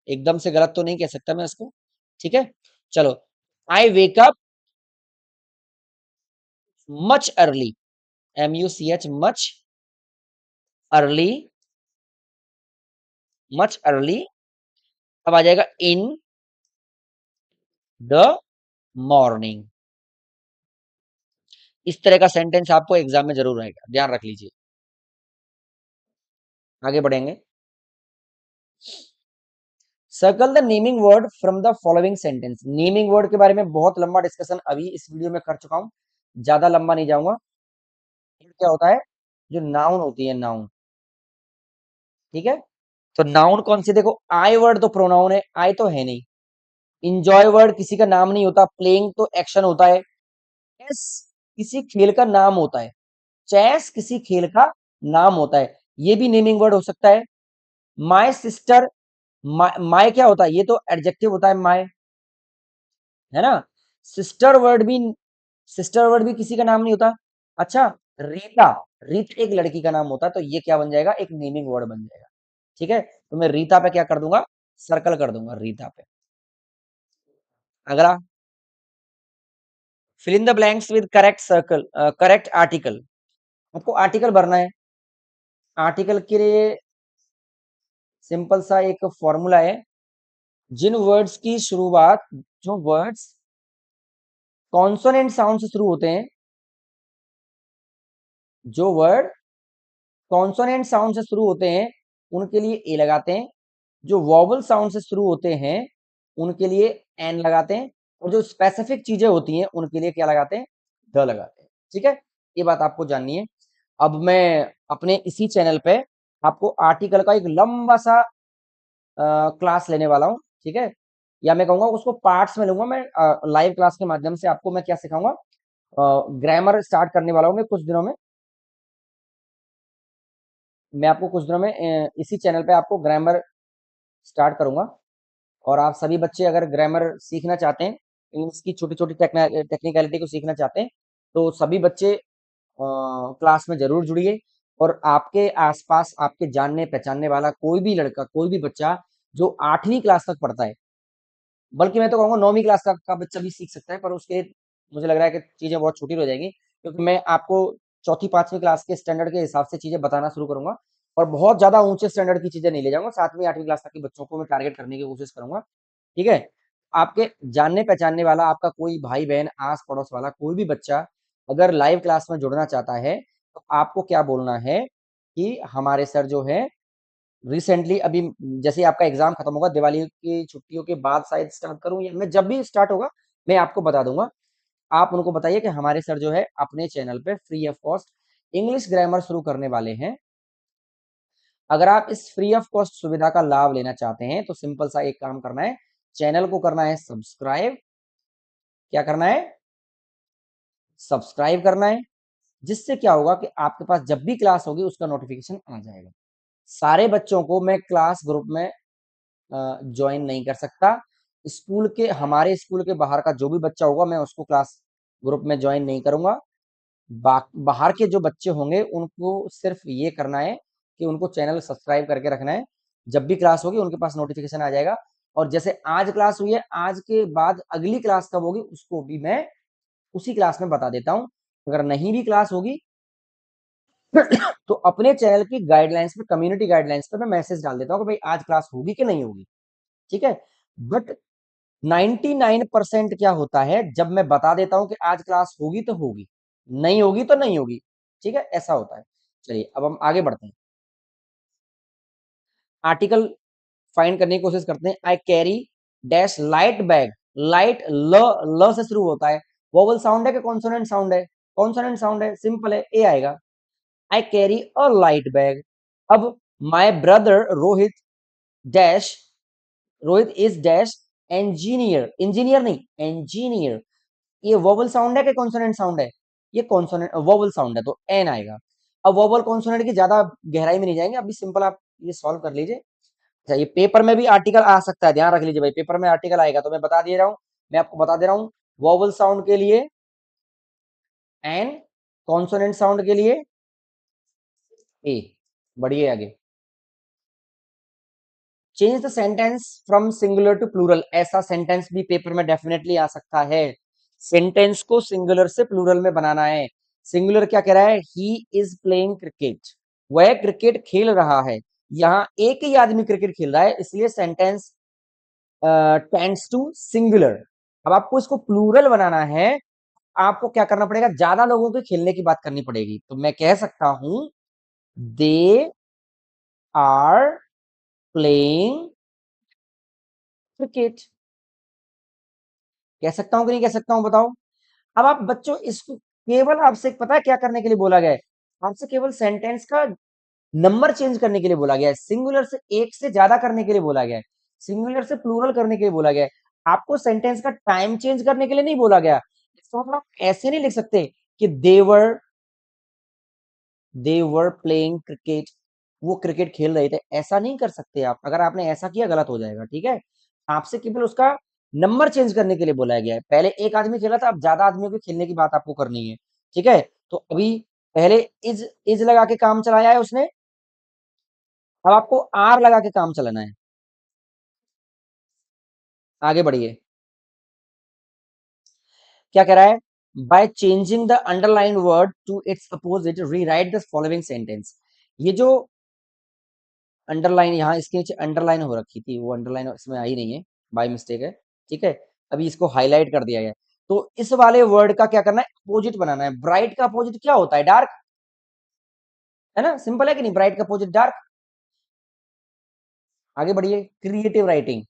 एकदम से गलत तो नहीं कह सकता मैं इसको। ठीक है, चलो, I wake up much early, MUCH much early, much early. अब आ जाएगा इन द मॉर्निंग। इस तरह का सेंटेंस आपको एग्जाम में जरूर आएगा, ध्यान रख लीजिए। आगे बढ़ेंगे। Circle the naming word from the following sentence. Naming word के बारे में बहुत लंबा डिस्कशन अभी इस वीडियो में कर चुका हूं, ज्यादा लंबा नहीं जाऊंगा। ये क्या होता है? जो नाउन होती है, नाउन। ठीक है, तो नाउन कौन सी? देखो आई वर्ड तो प्रोनाउन है, आई तो है नहीं। इंजॉय वर्ड किसी का नाम नहीं होता, प्लेइंग तो एक्शन होता है। चेस किसी खेल का नाम होता है, चेस किसी खेल का नाम होता है, ये भी नेमिंग वर्ड हो सकता है। माय सिस्टर, माय क्या होता है? ये तो एडजेक्टिव होता है माय, है ना। सिस्टर वर्ड भी, सिस्टर वर्ड भी किसी का नाम नहीं होता। अच्छा, रीता, रीत एक लड़की का नाम होता है, तो ये क्या बन जाएगा? एक नेमिंग वर्ड बन जाएगा। ठीक है, तो मैं रीता पे क्या कर दूंगा? सर्कल कर दूंगा रीता पे। अगला, fill in the blanks with correct circle, correct article. आपको आर्टिकल भरना है। आर्टिकल के लिए सिंपल सा एक फॉर्मूला है। जिन वर्ड्स की शुरुआत, जो वर्ड्स कॉन्सोनेंट साउंड से शुरू होते हैं, जो वर्ड कॉन्सोनेंट साउंड से शुरू होते हैं उनके लिए ए लगाते हैं। जो वॉवल साउंड से शुरू होते हैं उनके लिए एन लगाते हैं। और जो स्पेसिफिक चीजें होती हैं उनके लिए क्या लगाते हैं? द लगाते हैं। ठीक है, ये बात आपको जाननी है। अब मैं अपने इसी चैनल पे आपको आर्टिकल का एक लंबा सा क्लास लेने वाला हूँ। ठीक है, या मैं कहूंगा उसको पार्ट्स में लूंगा मैं। लाइव क्लास के माध्यम से आपको मैं क्या सिखाऊंगा? ग्रामर स्टार्ट करने वाला हूँ मैं कुछ दिनों में। मैं आपको कुछ दिनों में इसी चैनल पे आपको ग्रामर स्टार्ट करूंगा। और आप सभी बच्चे अगर ग्रामर सीखना चाहते हैं, इंग्लिश की छोटी छोटी टेक्निकलिटी को सीखना चाहते हैं, तो सभी बच्चे क्लास में जरूर जुड़िए। और आपके आसपास आपके जानने पहचानने वाला कोई भी लड़का, कोई भी बच्चा जो 8वीं क्लास तक पढ़ता है, बल्कि मैं तो कहूँगा 9वीं क्लास का बच्चा भी सीख सकता है, पर उसके मुझे लग रहा है कि चीजें बहुत छोटी हो जाएंगी, क्योंकि मैं आपको चौथी पांचवी क्लास के स्टैंडर्ड के हिसाब से चीजें बताना शुरू करूंगा। और बहुत ज्यादा ऊंचे स्टैंडर्ड की चीजें नहीं ले जाऊंगा, 7वीं 8वीं क्लास तक के बच्चों को मैं टारगेट करने की कोशिश करूंगा। ठीक है, आपके जानने पहचानने वाला आपका कोई भाई बहन, आस पड़ोस वाला कोई भी बच्चा अगर लाइव क्लास में जुड़ना चाहता है तो आपको क्या बोलना है कि हमारे सर जो है रिसेंटली अभी, जैसे ही आपका एग्जाम खत्म होगा दिवाली की छुट्टियों के बाद शायद स्टार्ट करूं, या मैं जब भी स्टार्ट होगा मैं आपको बता दूंगा। आप उनको बताइए कि हमारे सर जो है अपने चैनल पे free of cost English grammar शुरू करने वाले हैं। अगर आप इस फ्री ऑफ कॉस्ट सुविधा का लाभ लेना चाहते हैं तो सिंपल सा एक काम करना है, चैनल को करना है सब्सक्राइब। क्या करना है? सब्सक्राइब करना है। जिससे क्या होगा कि आपके पास जब भी क्लास होगी उसका नोटिफिकेशन आ जाएगा। सारे बच्चों को मैं क्लास ग्रुप में ज्वाइन नहीं कर सकता। स्कूल के, हमारे स्कूल के बाहर का जो भी बच्चा होगा मैं उसको क्लास ग्रुप में ज्वाइन नहीं करूंगा। बाहर के जो बच्चे होंगे उनको सिर्फ ये करना है कि उनको चैनल सब्सक्राइब करके रखना है। जब भी क्लास होगी उनके पास नोटिफिकेशन आ जाएगा। और जैसे आज क्लास हुई है, आज के बाद अगली क्लास कब होगी उसको भी मैं उसी क्लास में बता देता हूँ। अगर नहीं भी क्लास होगी तो अपने चैनल की गाइडलाइंस पे, कम्युनिटी गाइडलाइंस पे मैं मैसेज डाल देता हूँ कि भाई आज क्लास होगी कि नहीं होगी। ठीक है। बट 99% क्या होता है, जब मैं बता देता हूं कि आज क्लास होगी तो होगी, नहीं होगी तो नहीं होगी। ठीक है, ऐसा होता है। चलिए अब हम आगे बढ़ते हैं। आर्टिकल फाइंड करने की कोशिश करते हैं। I carry dash light bag. Light ल, ल से शुरू होता है। वोवल साउंड है कि कॉन्सोनेंट साउंड है? कॉन्सोनेंट साउंड है, सिंपल है, ए आएगा। I carry a light bag. अब my brother Rohit dash, Rohit is dash engineer, engineer नहीं इंजीनियर। ये वोवल साउंड है कि कॉन्सोनेंट साउंड है? ये कॉन्सोनेंट वोवल साउंड है तो एन आएगा। अब वोवल कॉन्सोनेंट की ज्यादा गहराई में नहीं जाएंगे, अभी सिंपल आप ये सॉल्व कर लीजिए। अच्छा, ये पेपर में भी आर्टिकल आ सकता है, ध्यान रख लीजिए भाई, पेपर में आर्टिकल आएगा तो मैं बता दे रहा हूं, मैं आपको बता दे रहा हूं। वोवल साउंड के लिए एन, कॉन्सोनेंट साउंड के लिए ए। बढ़िए आगे। Change the sentence from singular to plural. ऐसा सेंटेंस भी पेपर में डेफिनेटली आ सकता है। सेंटेंस को सिंगुलर से प्लूरल में बनाना है। सिंगुलर क्या कह रहा है? He is playing cricket. वह क्रिकेट खेल रहा है। यहाँ एक ही आदमी क्रिकेट खेल रहा है, इसलिए सेंटेंस टेंड्स टू सिंगुलर। अब आपको इसको प्लूरल बनाना है, आपको क्या करना पड़ेगा? ज्यादा लोगों के खेलने की बात करनी पड़ेगी। तो मैं कह सकता हूं दे आर प्लेइंग क्रिकेट। कह सकता हूं कि नहीं कह सकता हूं बताओ? अब आप बच्चों इसको केवल आपसे पता है क्या करने के लिए बोला गया है? आपसे केवल सेंटेंस का नंबर चेंज करने के लिए बोला गया है। सिंगुलर से एक से ज्यादा करने के लिए बोला गया है। सिंगुलर से प्लूरल करने के लिए बोला गया है। आपको सेंटेंस का टाइम चेंज करने के लिए नहीं बोला गया। इसको आप ऐसे नहीं लिख सकते कि देवर प्लेइंग क्रिकेट, वो क्रिकेट खेल रहे थे, ऐसा नहीं कर सकते आप। अगर आपने ऐसा किया गलत हो जाएगा। ठीक है, आपसे केवल उसका नंबर चेंज करने के लिए बोला गया है। पहले एक आदमी खेला था, अब ज्यादा आदमियों के खेलने की बात आपको करनी है। ठीक है, तो अभी पहले इज लगा के काम चलाया है उसने, अब आपको आर लगा के काम चलाना है। आगे बढ़िए। क्या कह रहा है? By changing the underline word to its opposite rewrite the following sentence. ये जो अंडरलाइन, यहाँ इसके नीचे अंडरलाइन हो रखी थी, वो अंडरलाइन इसमें आई नहीं है, बाय मिस्टेक है। ठीक है, अभी इसको हाईलाइट कर दिया गया है। तो इस वाले वर्ड का क्या करना है? अपोजिट बनाना है। ब्राइट का अपोजिट क्या होता है? डार्क, है ना? सिंपल है कि नहीं? ब्राइट का अपोजिट डार्क। आगे बढ़िए। Creative writing.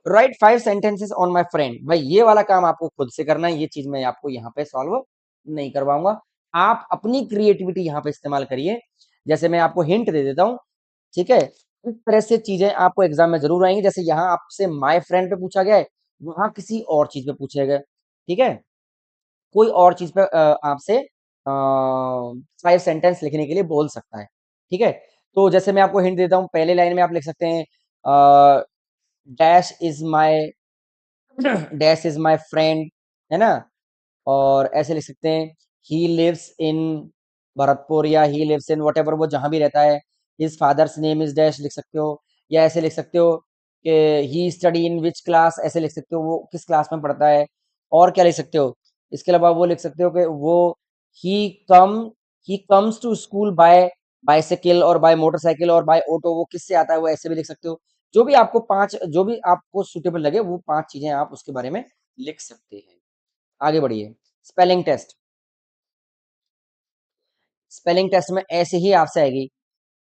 Right 5 sentences on my friend. भाई ये वाला काम आपको खुद से करना है, ये चीज मैं आपको यहाँ पे सॉल्व नहीं करवाऊंगा। आप अपनी क्रिएटिविटी यहाँ पे इस्तेमाल करिए। जैसे मैं आपको हिंट दे देता हूँ। ठीक है, इस तरह से चीजें आपको एग्जाम में जरूर आएंगी। जैसे यहाँ आपसे माय फ्रेंड पे पूछा गया है, वहां किसी और चीज पे पूछा गया। ठीक है, कोई और चीज पे आपसे 5 सेंटेंस लिखने के लिए बोल सकता है। ठीक है, तो जैसे मैं आपको हिंट देता हूँ, पहले लाइन में आप लिख सकते हैं dash is my dash is my friend, है ना? और ऐसे लिख सकते हैं ही लिव्स इन भरतपुर, या he lives in whatever, वो जहां भी रहता है। His father's name is dash लिख सकते हो। या ऐसे लिख सकते हो कि ही स्टडी इन विच क्लास, ऐसे लिख सकते हो वो किस क्लास में पढ़ता है। और क्या लिख सकते हो? इसके अलावा वो लिख सकते हो कि वो ही कम ही comes to school by bicycle और बाय मोटरसाइकिल और बाय ऑटो, वो किससे आता है, वो ऐसे भी लिख सकते हो। जो भी आपको पांच, जो भी आपको सुटेबल लगे वो 5 चीजें आप उसके बारे में लिख सकते हैं। आगे बढ़िए। Spelling test. स्पेलिंग टेस्ट में ऐसे ही आपसे आएगी।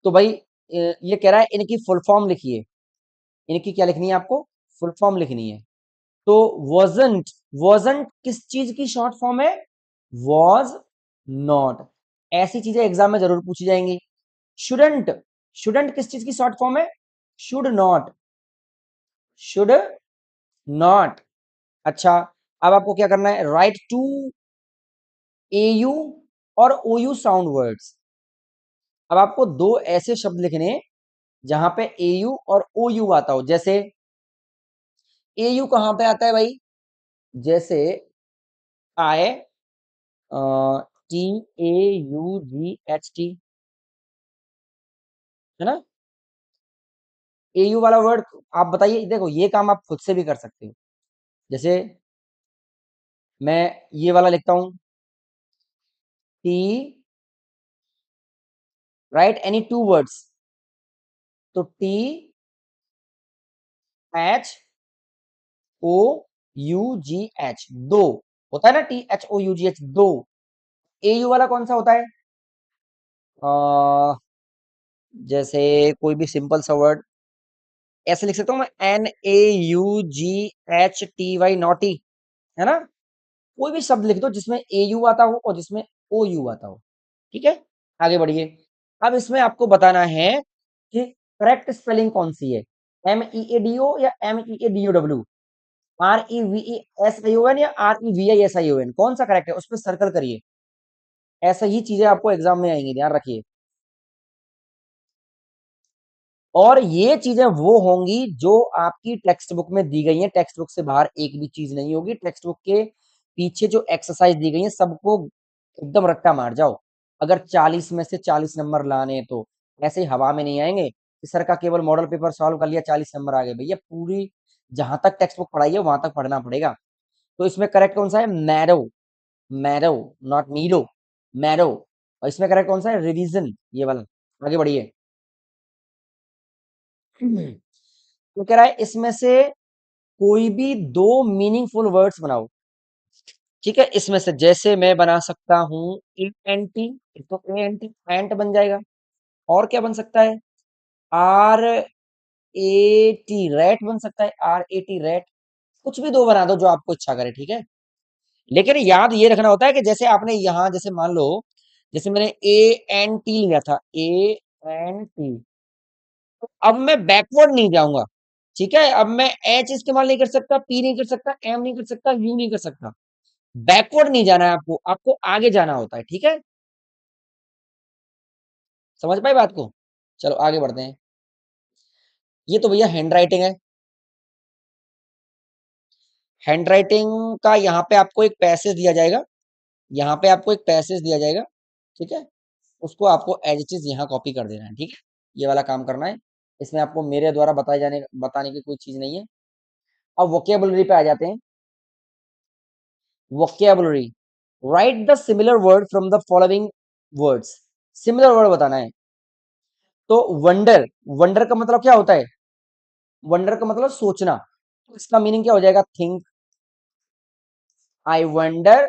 तो भाई ये कह रहा है इनकी फुल फॉर्म लिखिए। इनकी क्या लिखनी है आपको? फुल फॉर्म लिखनी है। तो wasn't, wasn't किस चीज की शॉर्ट फॉर्म है? was not। ऐसी चीजें एग्जाम में जरूर पूछी जाएंगी। shouldn't, shouldn't किस चीज की शॉर्ट फॉर्म है? should not, should not। अच्छा, अब आपको क्या करना है? राइट टू AU और OU साउंड वर्ड्स। अब आपको दो ऐसे शब्द लिखने हैं जहां पे AU और OU आता हो। जैसे AU कहां पे आता है भाई? जैसे आए TAUGHT, है ना? AU वाला वर्ड आप बताइए। देखो ये काम आप खुद से भी कर सकते हो। जैसे मैं ये वाला लिखता हूं, T, right any two words, तो THOUGH, दो होता है ना, THOUGH दो। AU वाला कौन सा होता है? जैसे कोई भी सिंपल सा वर्ड ऐसे लिख सकता हूँ मैं, NAUGHTY, नॉटी, है ना? कोई भी शब्द लिख दो जिसमें AU आता हो और जिसमें OU आता हो। ठीक है, आगे बढ़िए। अब इसमें आपको बताना है कि करेक्ट स्पेलिंग कौन सी है, MEADO या MEADOW, REVESION या REVISION, कौन सा करेक्ट है उस पर सर्कल करिए। ऐसा ही चीजें आपको एग्जाम में आएंगी, ध्यान रखिए। और ये चीजें वो होंगी जो आपकी टेक्स्ट बुक में दी गई हैं। टेक्स्ट बुक से बाहर एक भी चीज नहीं होगी। टेक्स्ट बुक के पीछे जो एक्सरसाइज दी गई है सबको एकदम रट्टा मार जाओ। अगर 40 में से 40 नंबर लाने तो ऐसे ही हवा में नहीं आएंगे कि सर का केवल मॉडल पेपर सॉल्व कर लिया 40 नंबर आ गए। भैया पूरी जहां तक टेक्स्ट बुक पढ़ाई है वहां तक पढ़ना पड़ेगा। तो इसमें करेक्ट कौन सा है? मैरो, मैरो, नॉट मीलो, मैरो। और इसमें करेक्ट कौन सा है? रिवीजन, ये वाला। आगे बढ़िए। तो कह रहा है इसमें से कोई भी दो मीनिंगफुल वर्ड्स बनाओ। ठीक है, इसमें से जैसे मैं बना सकता हूं ENT, तो ANT एंट बन जाएगा। और क्या बन सकता है? RAT, रैट बन सकता है, RAT रैट। कुछ भी दो बना दो जो आपको इच्छा करे, ठीक है। लेकिन याद ये रखना होता है कि जैसे आपने यहां, जैसे मान लो जैसे मैंने ANT लिया था, ANT, तो अब मैं बैकवर्ड नहीं जाऊंगा। ठीक है, अब मैं H इस्तेमाल नहीं कर सकता, P नहीं कर सकता, M नहीं कर सकता, U नहीं कर सकता। बैकवर्ड नहीं जाना है आपको, आपको आगे जाना होता है। ठीक है, समझ पाए बात को? चलो आगे बढ़ते हैं। ये तो भैया हैंड राइटिंग है। हैंड राइटिंग का यहाँ पे आपको एक पैसेज दिया जाएगा। यहाँ पे आपको एक पैसेज दिया जाएगा, ठीक है। उसको आपको एज इट इज यहाँ कॉपी कर देना है, ठीक है। ये वाला काम करना है। इसमें आपको मेरे द्वारा बताने की कोई चीज नहीं है। अब वोकेबुलरी पे आ जाते हैं। Vocabulary, right the similar word from the following words. Similar word बताना है। तो वंडर, वंडर का मतलब क्या होता है? वंडर का मतलब सोचना। तो इसका मीनिंग क्या हो जाएगा? थिंक, आई वंडर,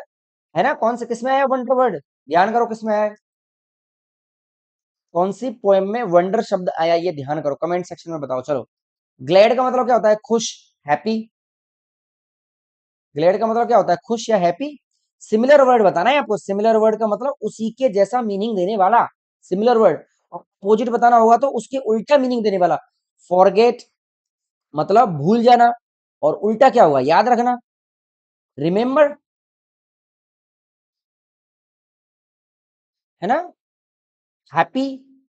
है ना? कौन से किसमें आया वंडर वर्ड? ध्यान करो किसमें आया है। कौन सी पोएम में वंडर शब्द आया, ये ध्यान करो, कमेंट सेक्शन में बताओ। चलो, ग्लैड का मतलब क्या होता है? खुश, हैप्पी। ग्लैड का मतलब क्या होता है? खुश या हैप्पी। सिमिलर वर्ड बताना है आपको। सिमिलर वर्ड का मतलब उसी के जैसा मीनिंग देने वाला सिमिलर वर्ड। अपोजिट बताना होगा तो उसके उल्टा मीनिंग देने वाला। फॉरगेट मतलब भूल जाना, और उल्टा क्या होगा? याद रखना, रिमेम्बर, है ना? हैप्पी,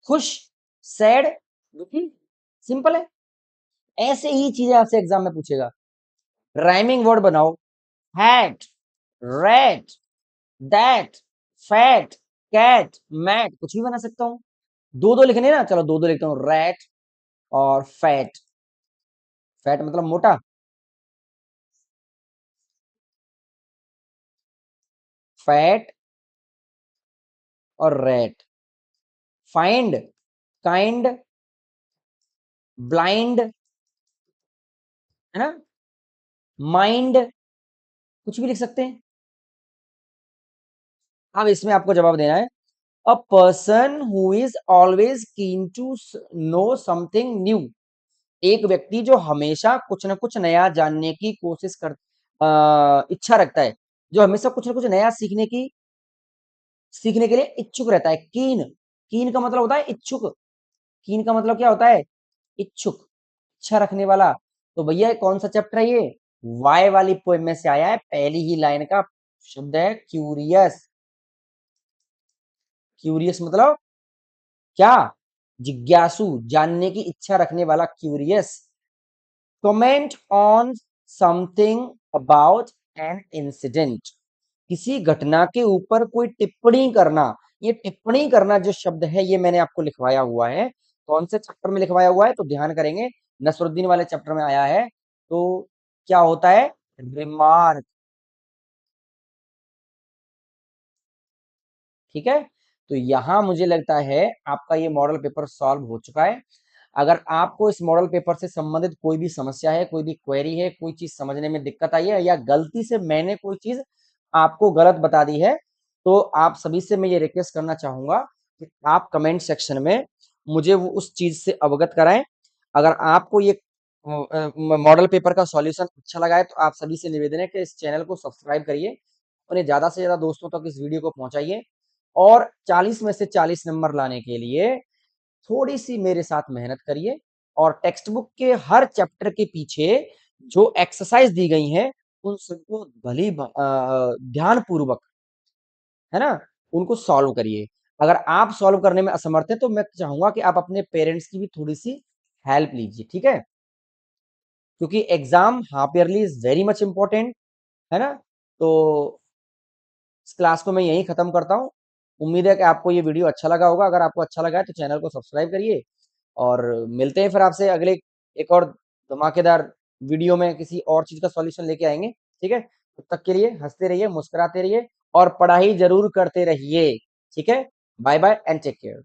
खुश, सैड, दुखी। सिंपल है। ऐसे ही चीजें आपसे एग्जाम में पूछेगा। राइमिंग वर्ड बनाओ। Hat, red, that, fat, cat, mat, कुछ भी बना सकता हूं। दो दो लिखने ना, चलो दो दो लिखता हूं। रैट और फैट। फैट मतलब मोटा, फैट और रैट। फाइंड, काइंड, ब्लाइंड, है ना? माइंड, कुछ भी लिख सकते हैं। अब इसमें आपको जवाब देना है। A person who is always keen to know something new. एक व्यक्ति जो हमेशा कुछ ना कुछ नया जानने की कोशिश कर इच्छा रखता है, जो हमेशा कुछ ना कुछ नया सीखने के लिए इच्छुक रहता है। कीन, कीन का मतलब होता है इच्छुक। कीन का मतलब क्या होता है? इच्छुक, इच्छा रखने वाला। तो भैया ये कौन सा चैप्टर है ये? वाई वाली पोएम में से आया है। पहली ही लाइन का शब्द है क्यूरियस। क्यूरियस मतलब क्या? जिज्ञासु, जानने की इच्छा रखने वाला, curious. Comment on something about an incident. किसी घटना के ऊपर कोई टिप्पणी करना। ये टिप्पणी करना जो शब्द है ये मैंने आपको लिखवाया हुआ है। कौन से चैप्टर में लिखवाया हुआ है तो ध्यान करेंगे, नसरुद्दीन वाले चैप्टर में आया है। तो क्या होता है? रिमार्क। ठीक है, तो यहां मुझे लगता है आपका ये मॉडल पेपर सॉल्व हो चुका है। अगर आपको इस मॉडल पेपर से संबंधित कोई भी समस्या है, कोई भी क्वेरी है, कोई चीज समझने में दिक्कत आई है, या गलती से मैंने कोई चीज आपको गलत बता दी है, तो आप सभी से मैं ये रिक्वेस्ट करना चाहूंगा कि आप कमेंट सेक्शन में मुझे वो उस चीज से अवगत कराएं। अगर आपको ये मॉडल पेपर का सॉल्यूशन अच्छा लगा है तो आप सभी से निवेदन है कि इस चैनल को सब्सक्राइब करिए, अपने ज्यादा से ज्यादा दोस्तों तक इस वीडियो को पहुंचाइए, और 40 में से 40 नंबर लाने के लिए थोड़ी सी मेरे साथ मेहनत करिए, और टेक्स्ट बुक के हर चैप्टर के पीछे जो एक्सरसाइज दी गई हैं उन सबको ध्यान पूर्वक, है ना, उनको सॉल्व करिए। अगर आप सॉल्व करने में असमर्थ हैं तो मैं चाहूंगा कि आप अपने पेरेंट्स की भी थोड़ी सी हेल्प लीजिए, ठीक है, क्योंकि exam half yearly is very much important, है ना। तो इस क्लास को मैं यहीं खत्म करता हूँ। उम्मीद है कि आपको ये वीडियो अच्छा लगा होगा। अगर आपको अच्छा लगा है तो चैनल को सब्सक्राइब करिए, और मिलते हैं फिर आपसे अगले एक और धमाकेदार वीडियो में किसी और चीज का सॉल्यूशन लेके आएंगे, ठीक है। तब तक के लिए हंसते रहिए, मुस्कुराते रहिए, और पढ़ाई जरूर करते रहिए, ठीक है। Bye bye and take care.